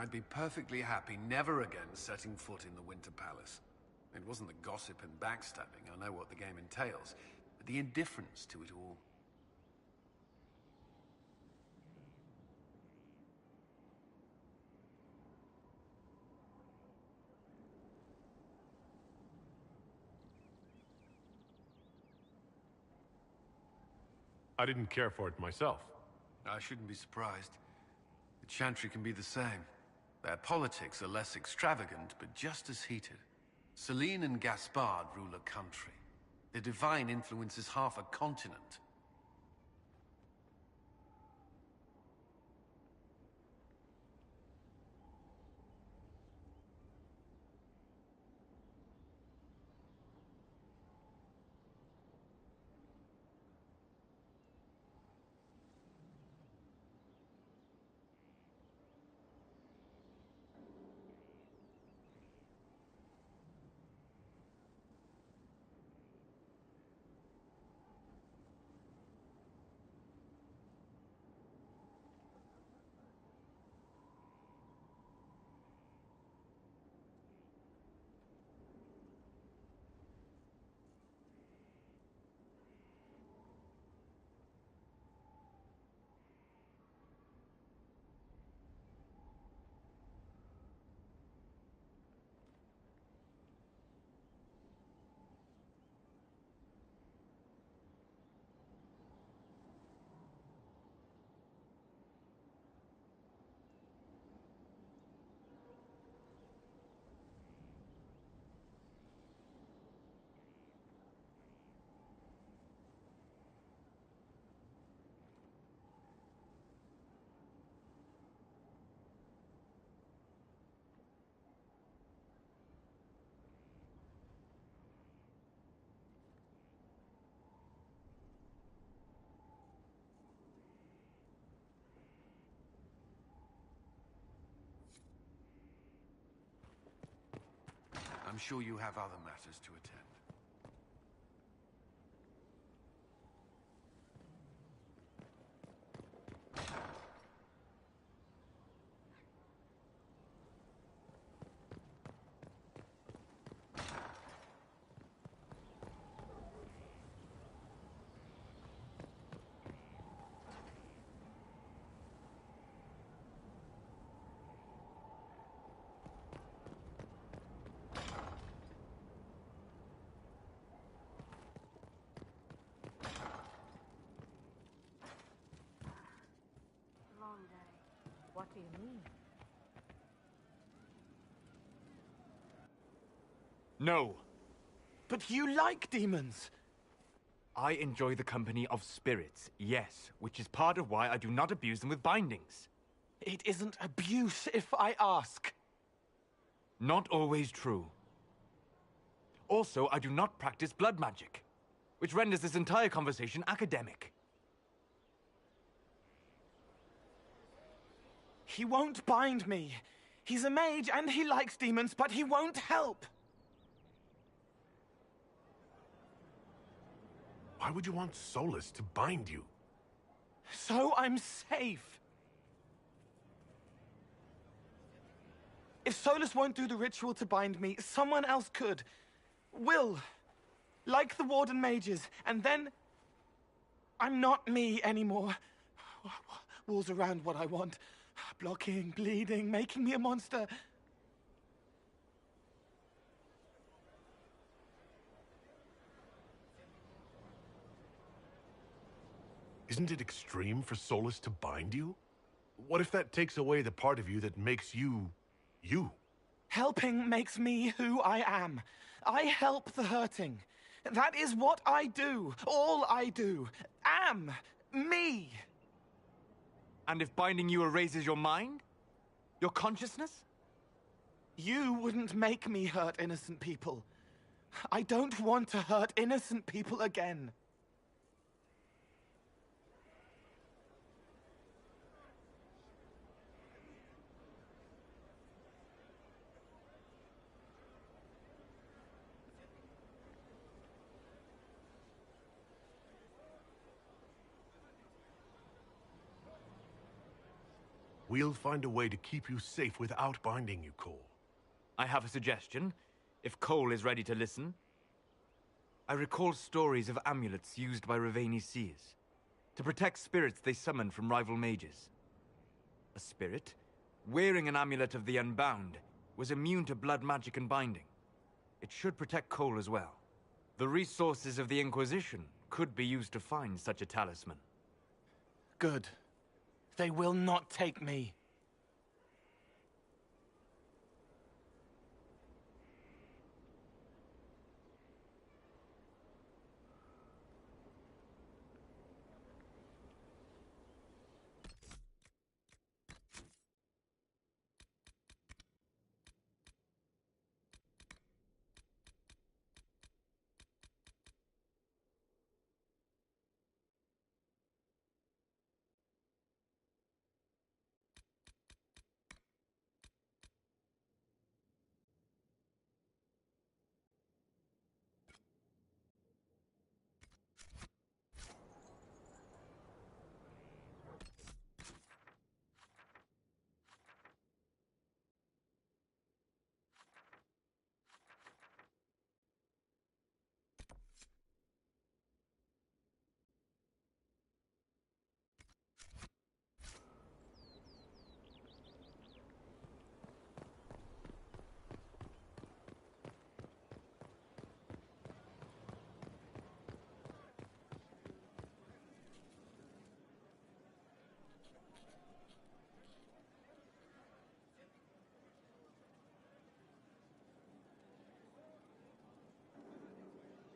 I'd be perfectly happy never again setting foot in the Winter Palace. It wasn't the gossip and backstabbing, I know what the game entails, but the indifference to it all. I didn't care for it myself. I shouldn't be surprised. The Chantry can be the same. Their politics are less extravagant, but just as heated. Celine and Gaspard rule a country. Their divine influences half a continent. I'm sure you have other matters to attend. Long day. What do you mean? No. But you like demons! I enjoy the company of spirits, yes, which is part of why I do not abuse them with bindings. It isn't abuse if I ask. Not always true. Also, I do not practice blood magic, which renders this entire conversation academic. He won't bind me. He's a mage and he likes demons, but he won't help. Why would you want Solus to bind you? So I'm safe. If Solus won't do the ritual to bind me, someone else could. Will. Like the Warden mages. And then I'm not me anymore. Walls around what I want. Blocking, bleeding, making me a monster. Isn't it extreme for Solus to bind you? What if that takes away the part of you that makes you, you? Helping makes me who I am. I help the hurting. That is what I do. All I do. Am. Me. And if binding you erases your mind? Your consciousness? You wouldn't make me hurt innocent people. I don't want to hurt innocent people again. We'll find a way to keep you safe without binding you, Cole. I have a suggestion, if Cole is ready to listen. I recall stories of amulets used by Raveni seers to protect spirits they summoned from rival mages. A spirit, wearing an amulet of the Unbound, was immune to blood magic and binding. It should protect Cole as well. The resources of the Inquisition could be used to find such a talisman. Good. They will not take me.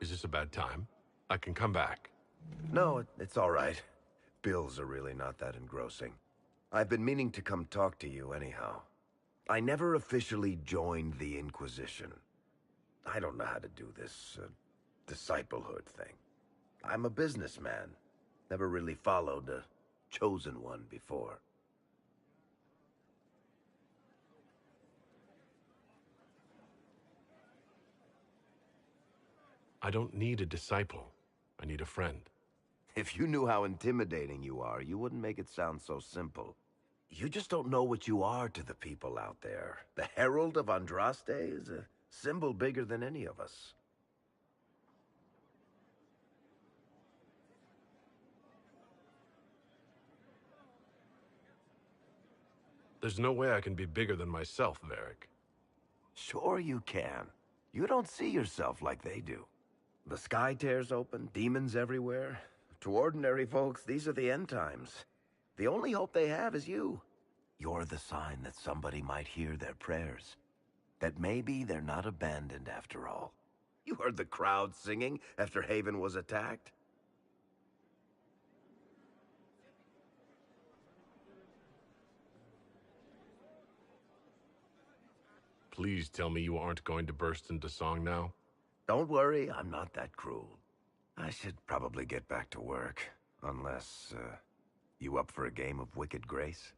Is this a bad time? I can come back. No, it's all right. Bills are really not that engrossing. I've been meaning to come talk to you anyhow. I never officially joined the Inquisition. I don't know how to do this, disciplehood thing. I'm a businessman. Never really followed a chosen one before. I don't need a disciple. I need a friend. If you knew how intimidating you are, you wouldn't make it sound so simple. You just don't know what you are to the people out there. The Herald of Andraste is a symbol bigger than any of us. There's no way I can be bigger than myself, Varric. Sure you can. You don't see yourself like they do. The sky tears open, demons everywhere. To ordinary folks, these are the end times. The only hope they have is you. You're the sign that somebody might hear their prayers. That maybe they're not abandoned after all. You heard the crowd singing after Haven was attacked? Please tell me you aren't going to burst into song now. Don't worry, I'm not that cruel. I should probably get back to work. Unless, you up for a game of Wicked Grace?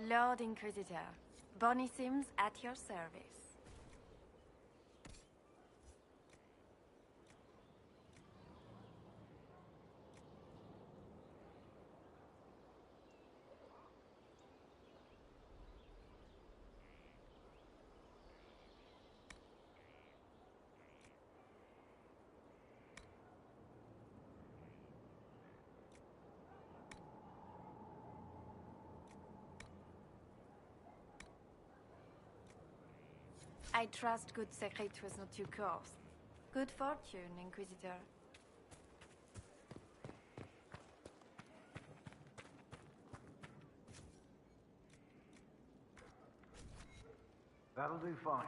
Lord Inquisitor, Bonnie Sims at your service. I trust good secret was not too coarse. Good fortune, Inquisitor. That'll do fine.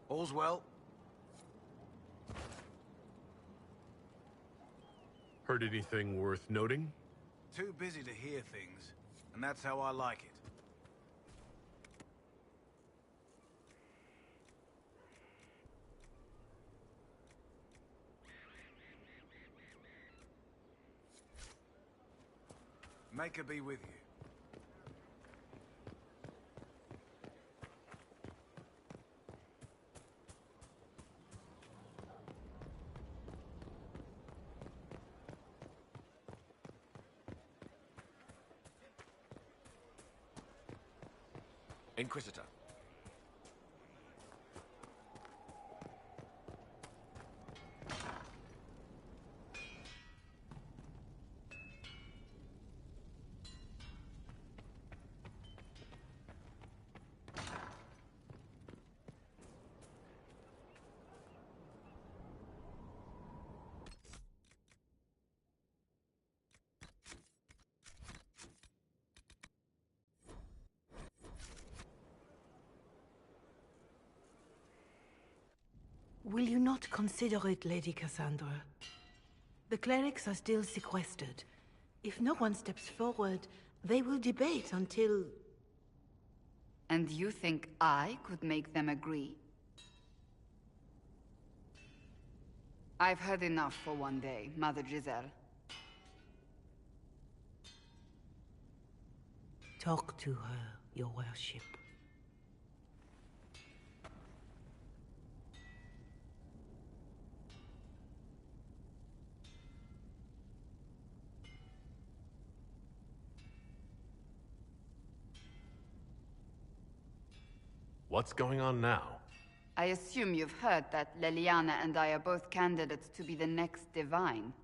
All's well? Heard anything worth noting? Too busy to hear things, and that's how I like it. Make her be with you. Inquisitor. Will you not consider it, Lady Cassandra? The clerics are still sequestered. If no one steps forward, they will debate until... And you think I could make them agree? I've heard enough for one day, Mother Giselle. Talk to her, your worship. What's going on now? I assume you've heard that Leliana and I are both candidates to be the next Divine.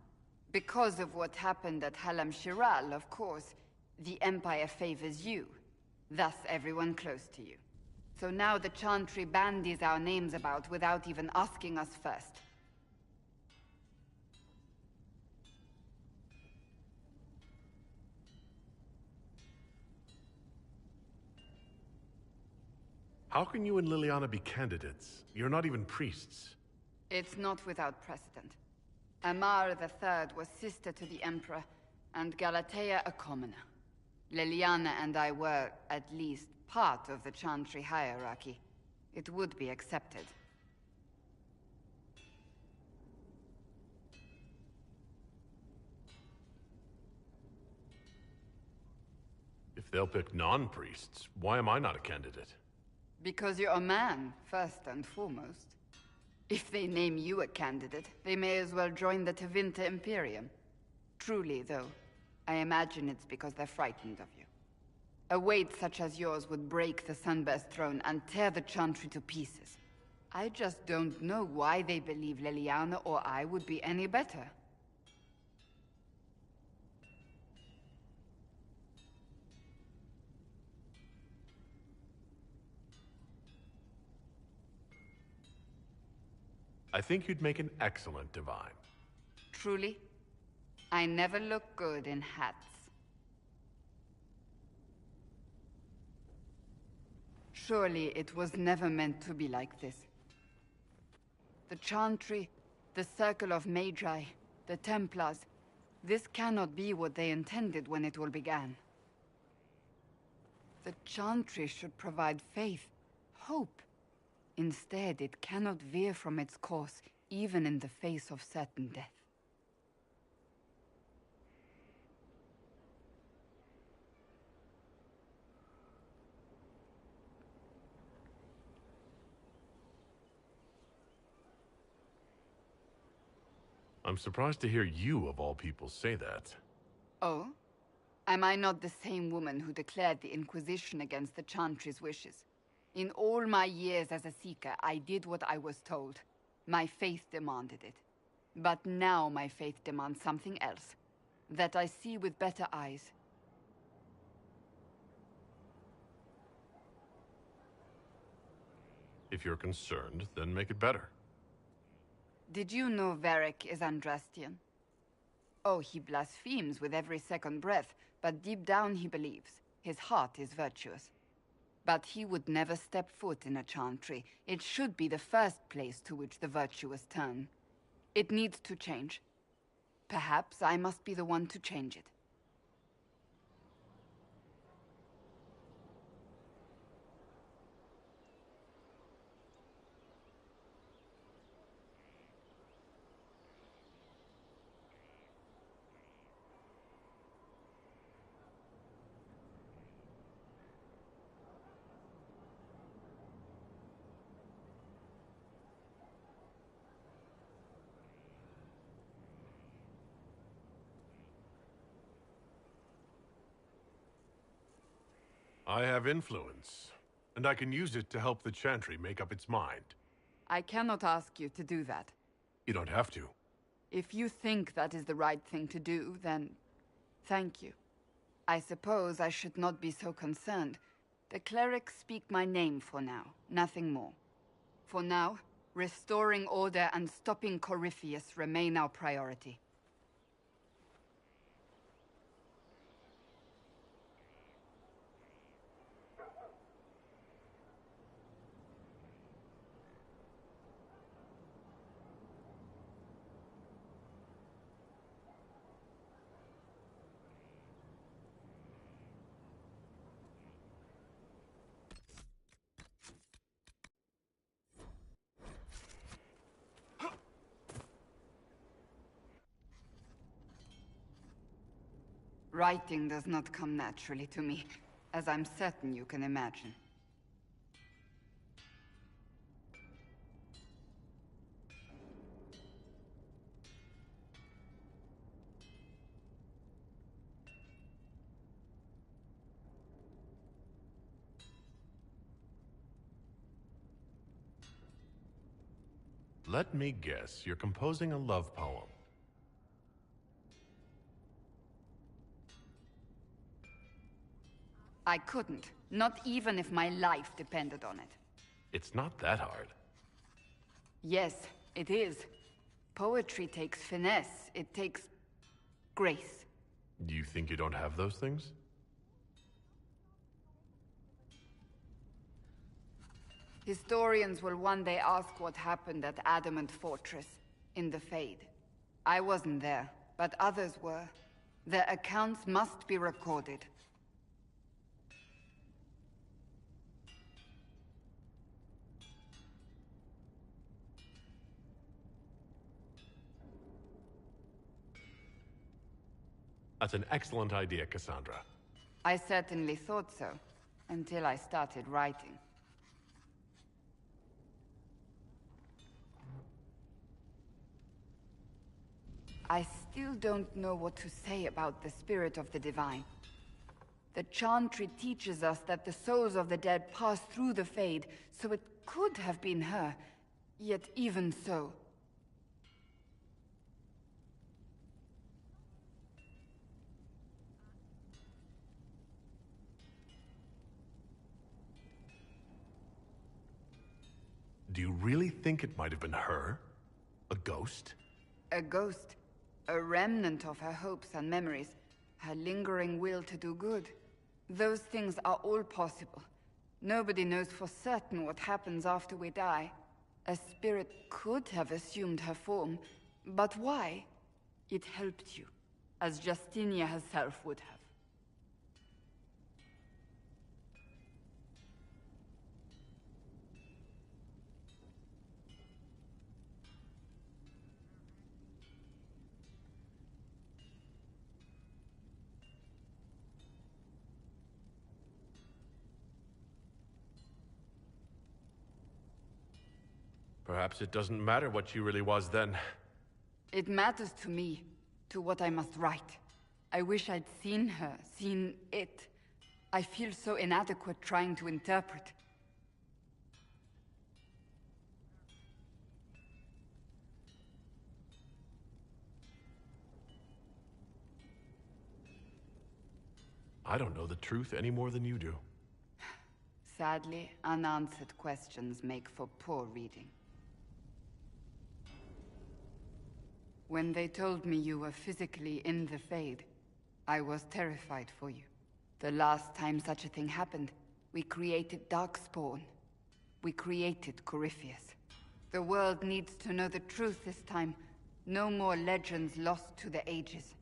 Because of what happened at Halam Shiral, of course, the Empire favors you. Thus, everyone close to you. So now the Chantry bandies our names about without even asking us first. How can you and Liliana be candidates? You're not even priests. It's not without precedent. Amar III was sister to the Emperor, and Galatea a commoner. Liliana and I were, at least, part of the Chantry hierarchy. It would be accepted. If they'll pick non-priests, why am I not a candidate? Because you're a man, first and foremost. If they name you a candidate, they may as well join the Tevinter Imperium. Truly, though, I imagine it's because they're frightened of you. A weight such as yours would break the Sunburst throne and tear the Chantry to pieces. I just don't know why they believe Leliana or I would be any better. I think you'd make an excellent Divine. Truly? I never look good in hats. Surely it was never meant to be like this. The Chantry, the Circle of Magi, the Templars. This cannot be what they intended when it all began. The Chantry should provide faith, hope. Instead, it cannot veer from its course, even in the face of certain death. I'm surprised to hear you, of all people, say that. Oh? Am I not the same woman who declared the Inquisition against the Chantry's wishes? In all my years as a Seeker, I did what I was told. My faith demanded it. But now my faith demands something else. That I see with better eyes. If you're concerned, then make it better. Did you know Varric is Andrastian? Oh, he blasphemes with every second breath, but deep down he believes. His heart is virtuous. But he would never step foot in a Chantry. It should be the first place to which the virtuous turn. It needs to change. Perhaps I must be the one to change it. I have influence, and I can use it to help the Chantry make up its mind. I cannot ask you to do that. You don't have to. If you think that is the right thing to do, then thank you. I suppose I should not be so concerned. The clerics speak my name for now, nothing more. For now, restoring order and stopping Corypheus remain our priority. Writing does not come naturally to me, as I'm certain you can imagine. Let me guess, you're composing a love poem. I couldn't, not even if my life depended on it. It's not that hard. Yes, it is. Poetry takes finesse, it takes grace. Do you think you don't have those things? Historians will one day ask what happened at Adamant Fortress, in the Fade. I wasn't there, but others were. Their accounts must be recorded. That's an excellent idea, Cassandra. I certainly thought so, until I started writing. I still don't know what to say about the spirit of the divine. The Chantry teaches us that the souls of the dead pass through the Fade, so it could have been her. Yet even so... Do you really think it might have been her? A ghost? A ghost. A remnant of her hopes and memories. Her lingering will to do good. Those things are all possible. Nobody knows for certain what happens after we die. A spirit could have assumed her form, but why? It helped you, as Justinia herself would have. Perhaps it doesn't matter what she really was then. It matters to me, to what I must write. I wish I'd seen her, seen it. I feel so inadequate trying to interpret. I don't know the truth any more than you do. Sadly, unanswered questions make for poor reading. When they told me you were physically in the Fade, I was terrified for you. The last time such a thing happened, we created Darkspawn. We created Corypheus. The world needs to know the truth this time. No more legends lost to the ages.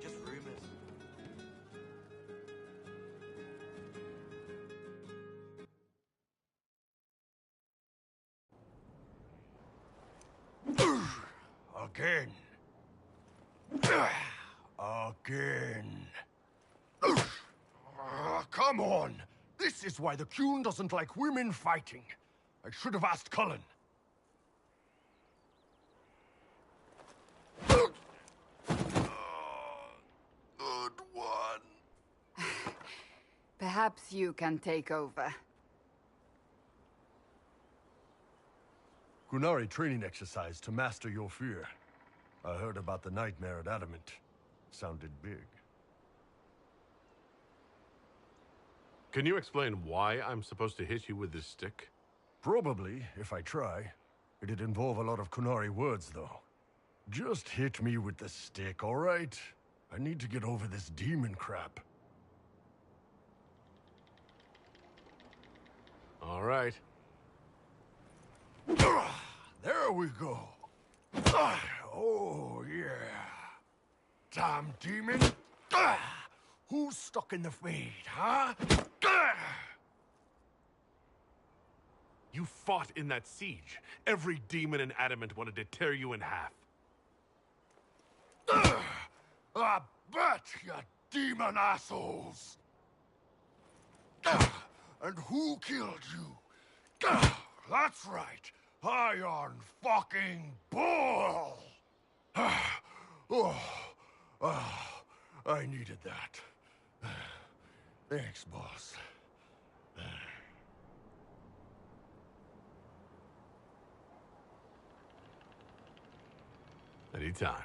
Just rumors. Again. Again. Come on! This is why the Qun doesn't like women fighting. I should have asked Cullen. Good one. Perhaps you can take over. Qunari training exercise to master your fear. I heard about the nightmare at Adamant. Sounded big. Can you explain why I'm supposed to hit you with this stick? Probably, if I try. It'd involve a lot of Qunari words, though. Just hit me with the stick, all right? I need to get over this demon crap. All right. There we go. Oh, yeah. Damn demon. Who's stuck in the Fade, huh? You fought in that siege. Every demon in Adamant wanted to tear you in half. I bet, you demon assholes! And who killed you? That's right, Iron fucking Bull! I needed that. Thanks, boss. Anytime.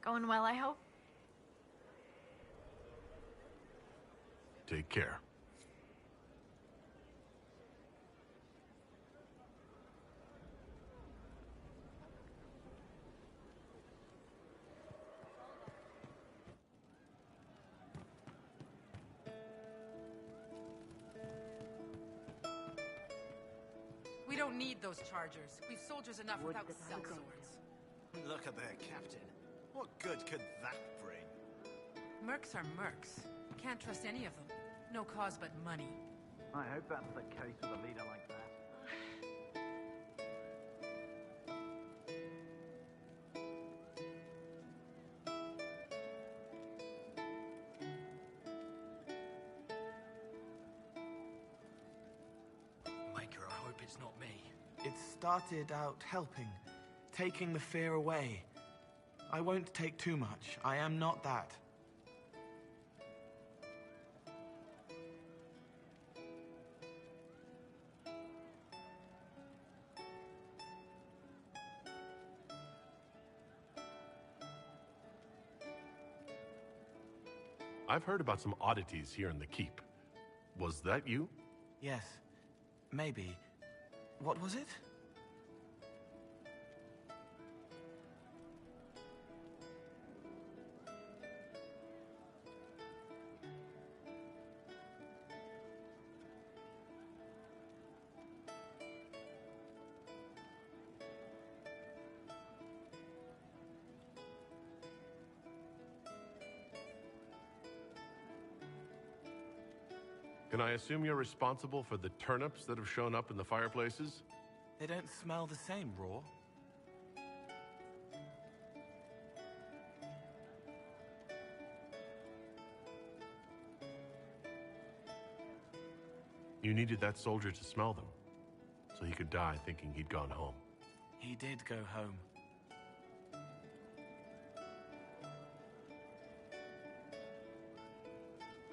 Going well, I hope? Take care. We don't need those chargers. We've soldiers enough without cell swords. Look at their captain. What good could that bring? Mercs are mercs. Can't trust any of them. No cause but money. I hope that's the case with a leader like that. Micah, I hope it's not me. It started out helping, taking the fear away. I won't take too much. I am not that. I've heard about some oddities here in the keep. Was that you? Yes, maybe. What was it? Can I assume you're responsible for the turnips that have shown up in the fireplaces? They don't smell the same, raw. You needed that soldier to smell them, so he could die thinking he'd gone home. He did go home.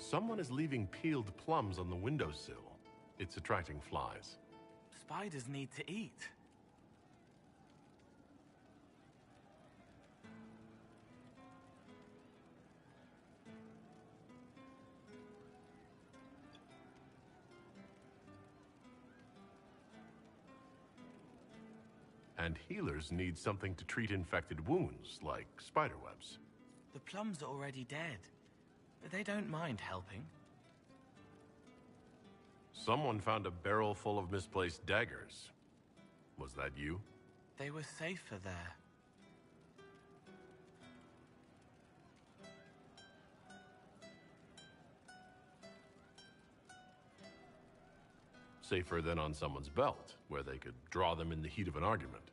Someone is leaving peeled plums on the windowsill. It's attracting flies. Spiders need to eat. And healers need something to treat infected wounds, like spiderwebs. The plums are already dead. They don't mind helping. Someone found a barrel full of misplaced daggers. Was that you? They were safer there. Safer than on someone's belt, where they could draw them in the heat of an argument.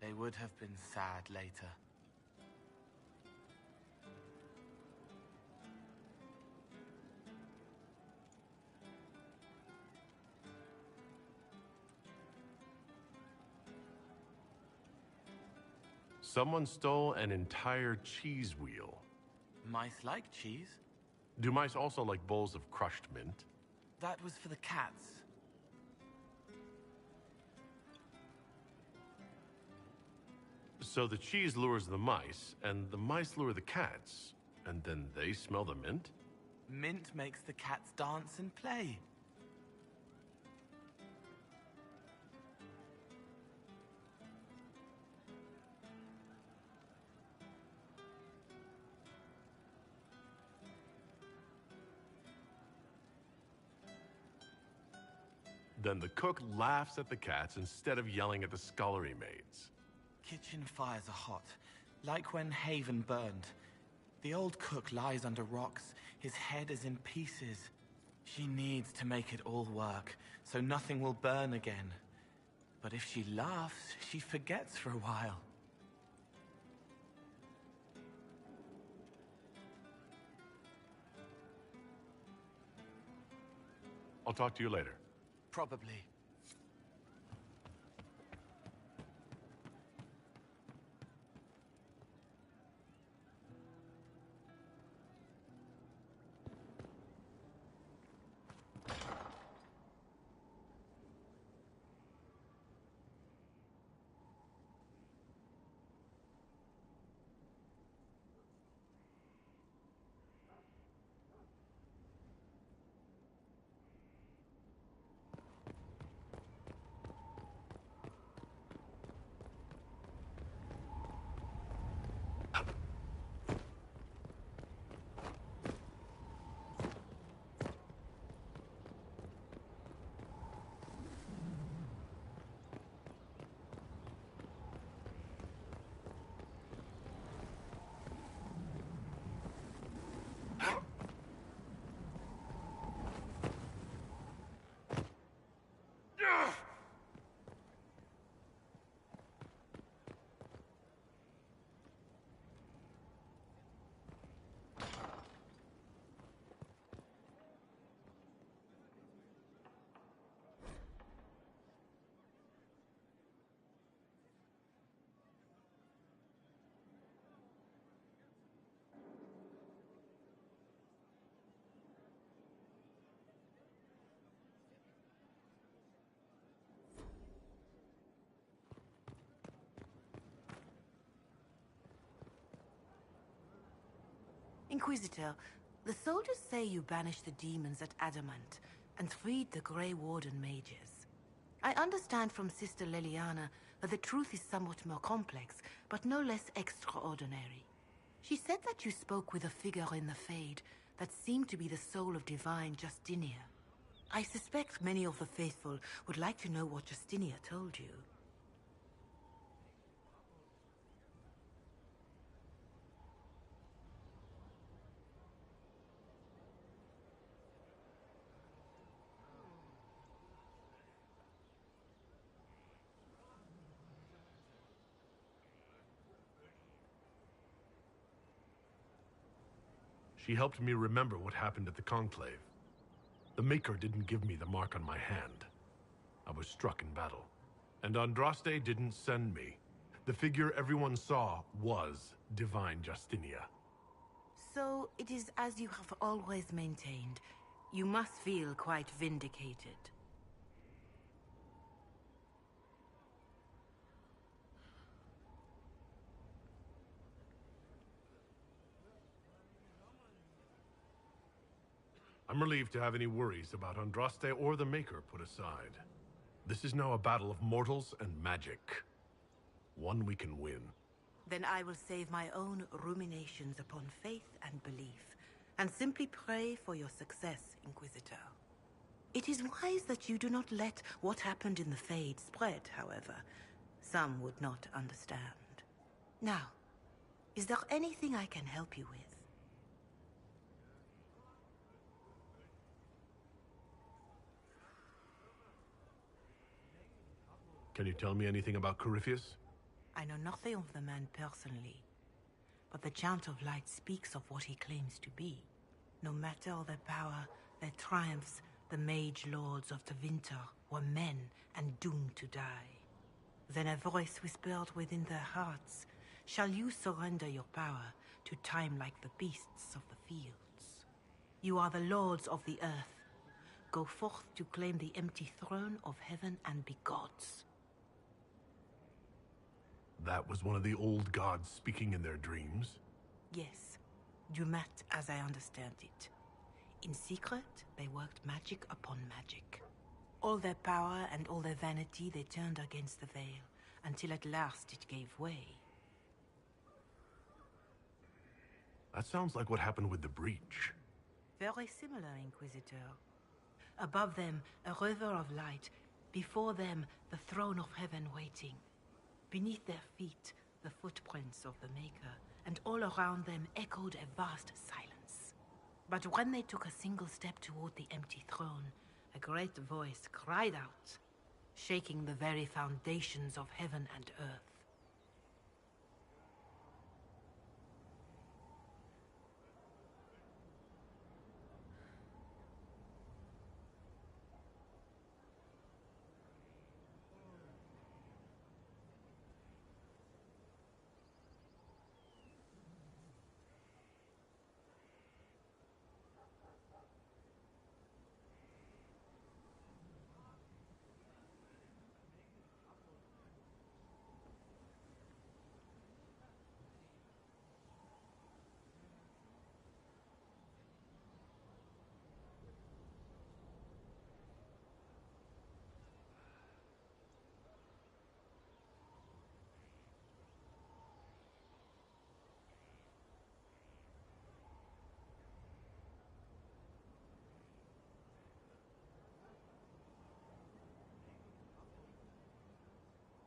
They would have been sad later. Someone stole an entire cheese wheel. Mice like cheese. Do mice also like bowls of crushed mint? That was for the cats. So the cheese lures the mice, and the mice lure the cats, and then they smell the mint? Mint makes the cats dance and play. Then the cook laughs at the cats instead of yelling at the scullery maids. Kitchen fires are hot, like when Haven burned. The old cook lies under rocks, his head is in pieces. She needs to make it all work, so nothing will burn again. But if she laughs, she forgets for a while. I'll talk to you later. Probably. Inquisitor, the soldiers say you banished the demons at Adamant and freed the Grey Warden mages. I understand from Sister Leliana that the truth is somewhat more complex, but no less extraordinary. She said that you spoke with a figure in the Fade that seemed to be the soul of divine Justinia. I suspect many of the faithful would like to know what Justinia told you. She helped me remember what happened at the Conclave. The Maker didn't give me the mark on my hand. I was struck in battle. And Andraste didn't send me. The figure everyone saw was divine Justinia. So, it is as you have always maintained. You must feel quite vindicated. I'm relieved to have any worries about Andraste or the Maker put aside. This is now a battle of mortals and magic. One we can win. Then I will save my own ruminations upon faith and belief, and simply pray for your success, Inquisitor. It is wise that you do not let what happened in the Fade spread, however. Some would not understand. Now, is there anything I can help you with? Can you tell me anything about Corypheus? I know nothing of the man personally, but the Chant of Light speaks of what he claims to be. No matter their power, their triumphs, the mage lords of Tevinter were men and doomed to die. Then a voice whispered within their hearts, "Shall you surrender your power to time like the beasts of the fields? You are the lords of the earth. Go forth to claim the empty throne of heaven and be gods." That was one of the old gods speaking in their dreams? Yes, Dumat, as I understand it. In secret, they worked magic upon magic. All their power and all their vanity they turned against the veil, until at last it gave way. That sounds like what happened with the Breach. Very similar, Inquisitor. Above them, a river of light. Before them, the throne of heaven waiting. Beneath their feet, the footprints of the Maker, and all around them echoed a vast silence. But when they took a single step toward the empty throne, a great voice cried out, shaking the very foundations of heaven and earth.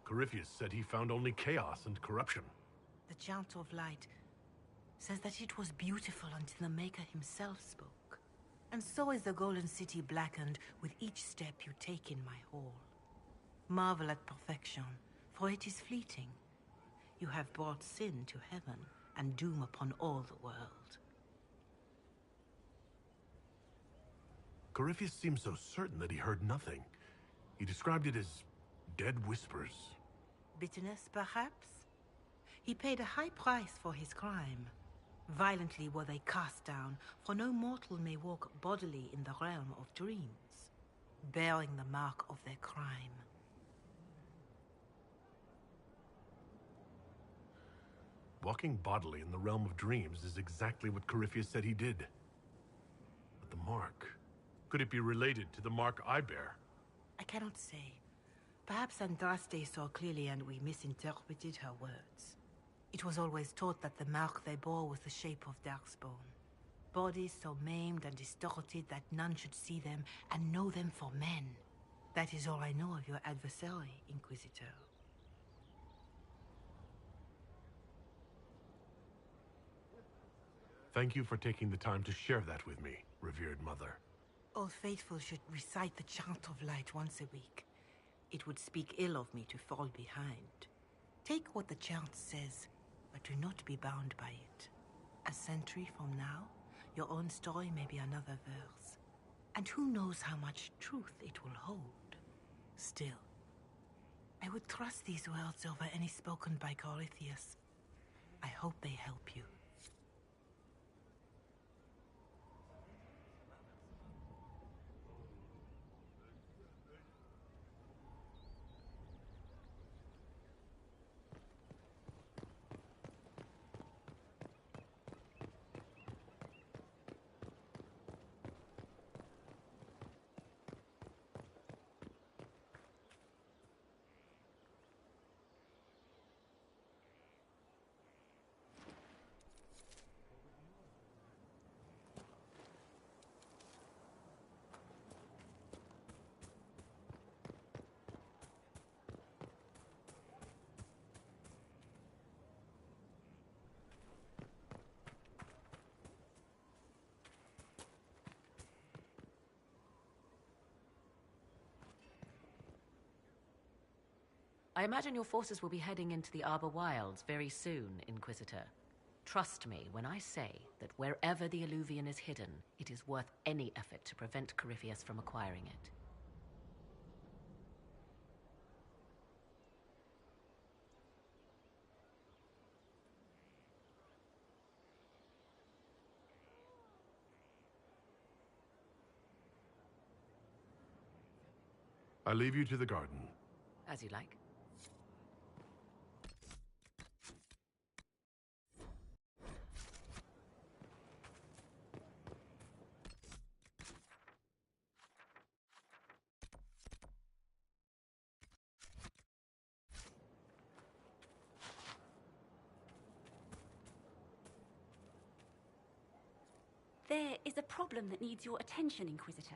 Corypheus said he found only chaos and corruption. The Chant of Light says that it was beautiful until the Maker himself spoke. And so is the Golden City blackened with each step you take in my hall. Marvel at perfection, for it is fleeting. You have brought sin to heaven and doom upon all the world. Corypheus seemed so certain that he heard nothing. He described it as dead whispers. Bitterness, perhaps? He paid a high price for his crime. Violently were they cast down, for no mortal may walk bodily in the realm of dreams, bearing the mark of their crime. Walking bodily in the realm of dreams is exactly what Corypheus said he did. But the mark... could it be related to the mark I bear? I cannot say. Perhaps Andraste saw clearly and we misinterpreted her words. It was always taught that the mark they bore was the shape of Darkspawn. Bodies so maimed and distorted that none should see them and know them for men. That is all I know of your adversary, Inquisitor. Thank you for taking the time to share that with me, revered mother. All faithful should recite the Chant of Light once a week. It would speak ill of me to fall behind. Take what the chant says, but do not be bound by it. A century from now, your own story may be another verse. And who knows how much truth it will hold. Still, I would trust these words over any spoken by Corypheus. I hope they help you. I imagine your forces will be heading into the Arbor Wilds very soon, Inquisitor. Trust me when I say that wherever the Illuvian is hidden, it is worth any effort to prevent Corypheus from acquiring it. I leave you to the garden. As you like. There is a problem that needs your attention, Inquisitor.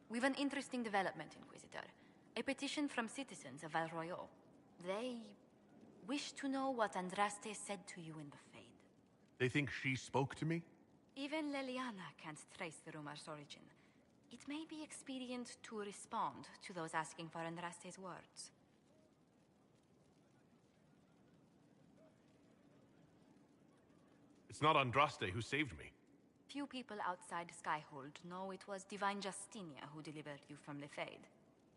We've an interesting development, Inquisitor. A petition from citizens of Val Royeaux. They wish to know what Andraste said to you in the Fade. They think she spoke to me? Even Leliana can't trace the rumor's origin. It may be expedient to respond to those asking for Andraste's words. It's not Andraste who saved me. Few people outside Skyhold know it was Divine Justinia who delivered you from the Fade.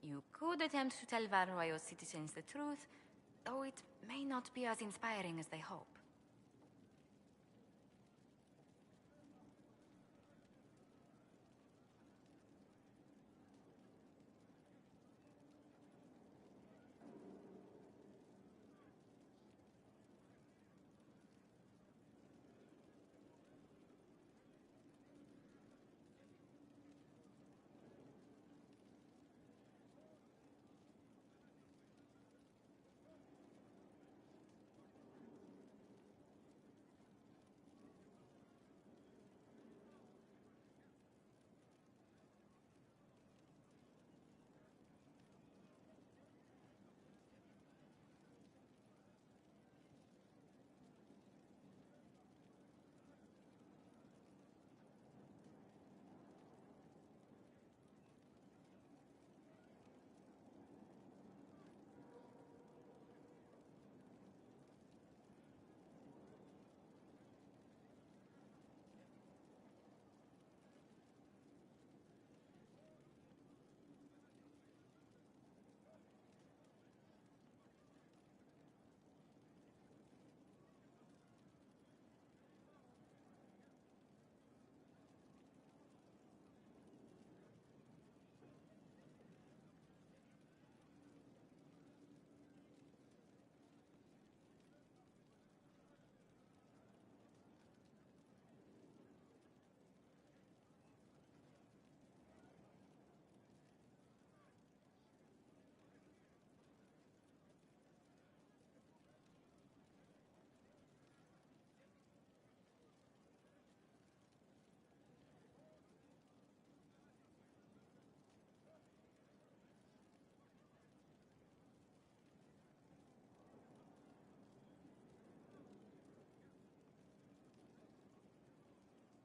You could attempt to tell Val Royeaux citizens the truth, though it may not be as inspiring as they hope.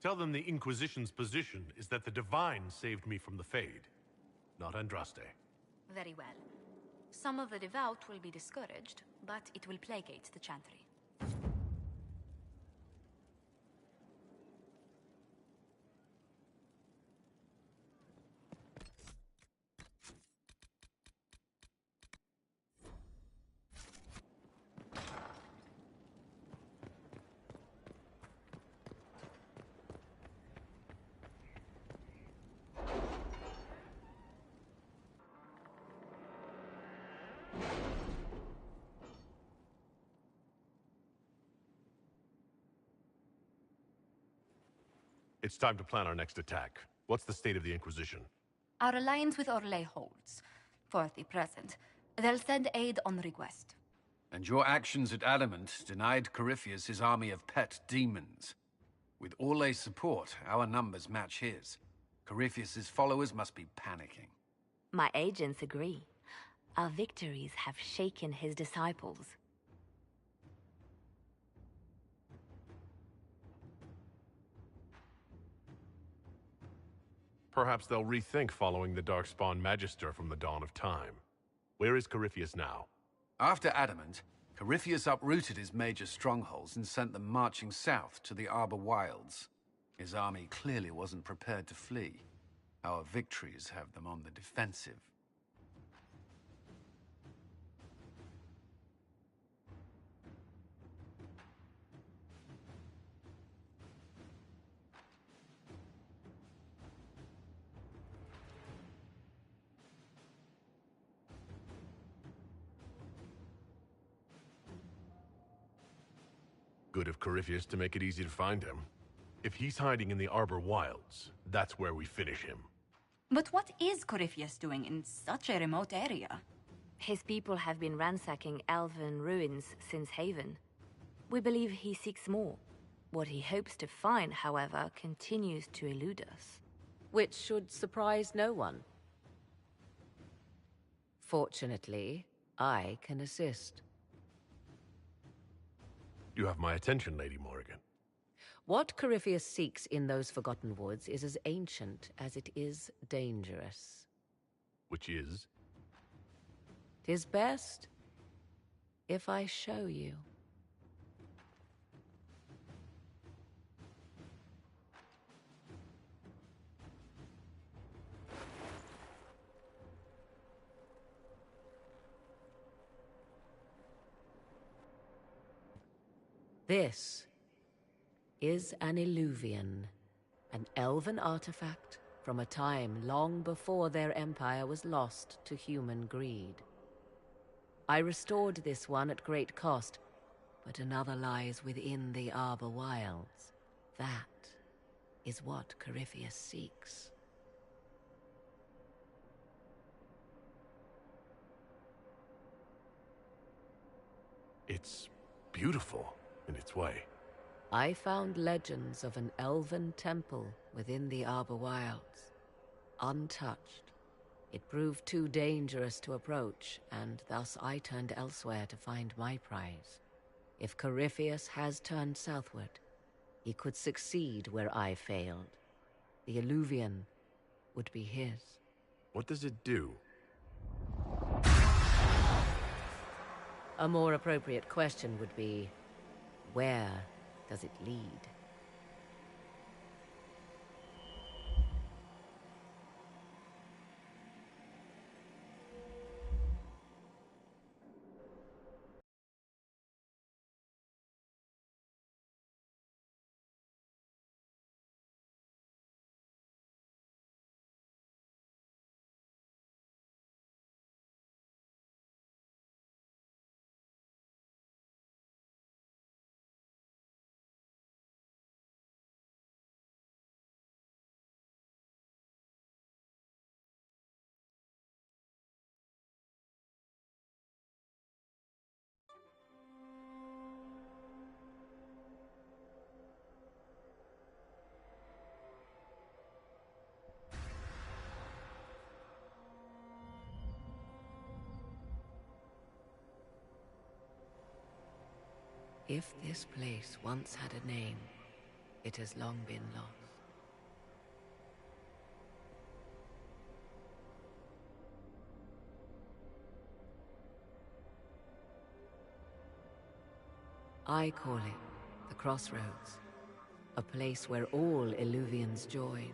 Tell them the Inquisition's position is that the Divine saved me from the Fade, not Andraste. Very well. Some of the devout will be discouraged, but it will placate the Chantry. It's time to plan our next attack. What's the state of the Inquisition? Our alliance with Orlais holds. For the present. They'll send aid on request. And your actions at Adamant denied Corypheus his army of pet demons. With Orlais' support, our numbers match his. Corypheus' followers must be panicking. My agents agree. Our victories have shaken his disciples. Perhaps they'll rethink following the Darkspawn Magister from the dawn of time. Where is Corypheus now? After Adamant, Corypheus uprooted his major strongholds and sent them marching south to the Arbor Wilds. His army clearly wasn't prepared to flee. Our victories have them on the defensive. Good of Corypheus to make it easy to find him. If he's hiding in the Arbor Wilds, that's where we finish him. But what is Corypheus doing in such a remote area? His people have been ransacking elven ruins since Haven. We believe he seeks more. What he hopes to find, however, continues to elude us. Which should surprise no one. Fortunately, I can assist. You have my attention, Lady Morrigan. What Corypheus seeks in those Forgotten Woods is as ancient as it is dangerous. Which is? 'Tis best if I show you. This is an Illuvian, an elven artifact from a time long before their empire was lost to human greed. I restored this one at great cost, but another lies within the Arbor Wilds. That is what Corypheus seeks. It's beautiful in its way. I found legends of an elven temple within the Arbor Wilds. Untouched. It proved too dangerous to approach, and thus I turned elsewhere to find my prize. If Corypheus has turned southward, he could succeed where I failed. The Illuvian would be his. What does it do? A more appropriate question would be, where does it lead? If this place once had a name, it has long been lost. I call it the Crossroads, a place where all Illuvians join,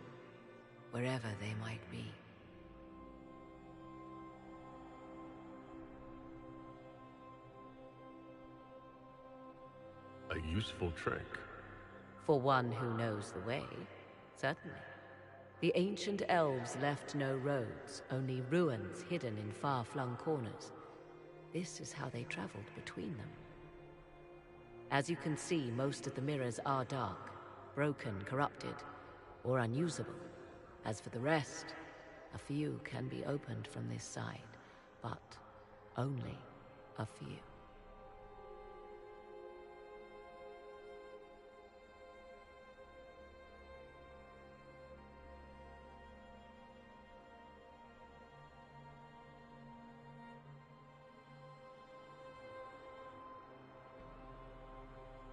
wherever they might be. A useful trick. For one who knows the way, certainly. The ancient elves left no roads, only ruins hidden in far-flung corners. This is how they traveled between them. As you can see, most of the mirrors are dark, broken, corrupted, or unusable. As for the rest, a few can be opened from this side, but only a few.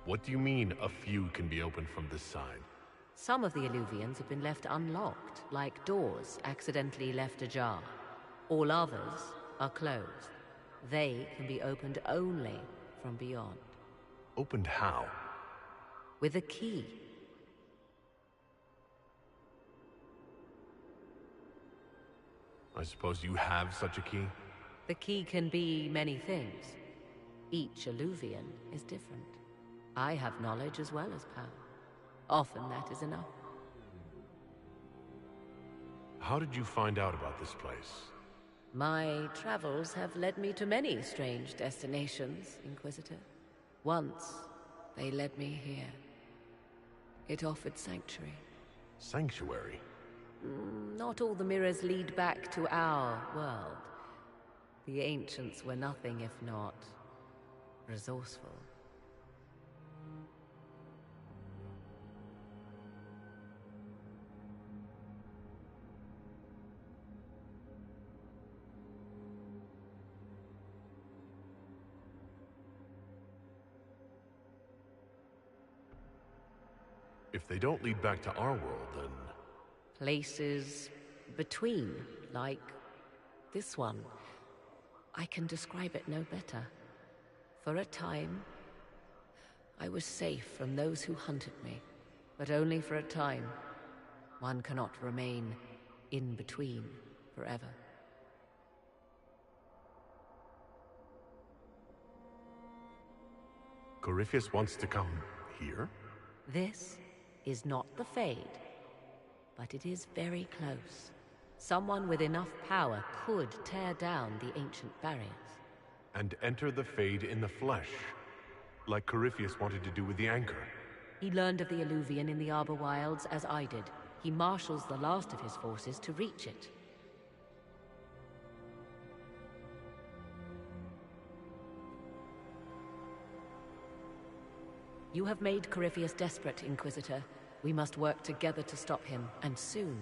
What do you mean, a few can be opened from this side? Some of the Illuvians have been left unlocked, like doors accidentally left ajar. All others are closed. They can be opened only from beyond. Opened how? With a key. I suppose you have such a key? The key can be many things. Each Illuvian is different. I have knowledge as well as power. Often that is enough. How did you find out about this place? My travels have led me to many strange destinations, Inquisitor. Once, they led me here. It offered sanctuary. Sanctuary? Not all the mirrors lead back to our world. The ancients were nothing if not resourceful. If they don't lead back to our world, then... Places between, like this one. I can describe it no better. For a time, I was safe from those who hunted me, but only for a time. One cannot remain in between forever. Corypheus wants to come here? This is not the Fade, but it is very close. Someone with enough power could tear down the ancient barriers. And enter the Fade in the flesh, like Corypheus wanted to do with the Anchor. He learned of the Illuvian in the Arbor Wilds as I did. He marshals the last of his forces to reach it. You have made Corypheus desperate, Inquisitor. We must work together to stop him, and soon.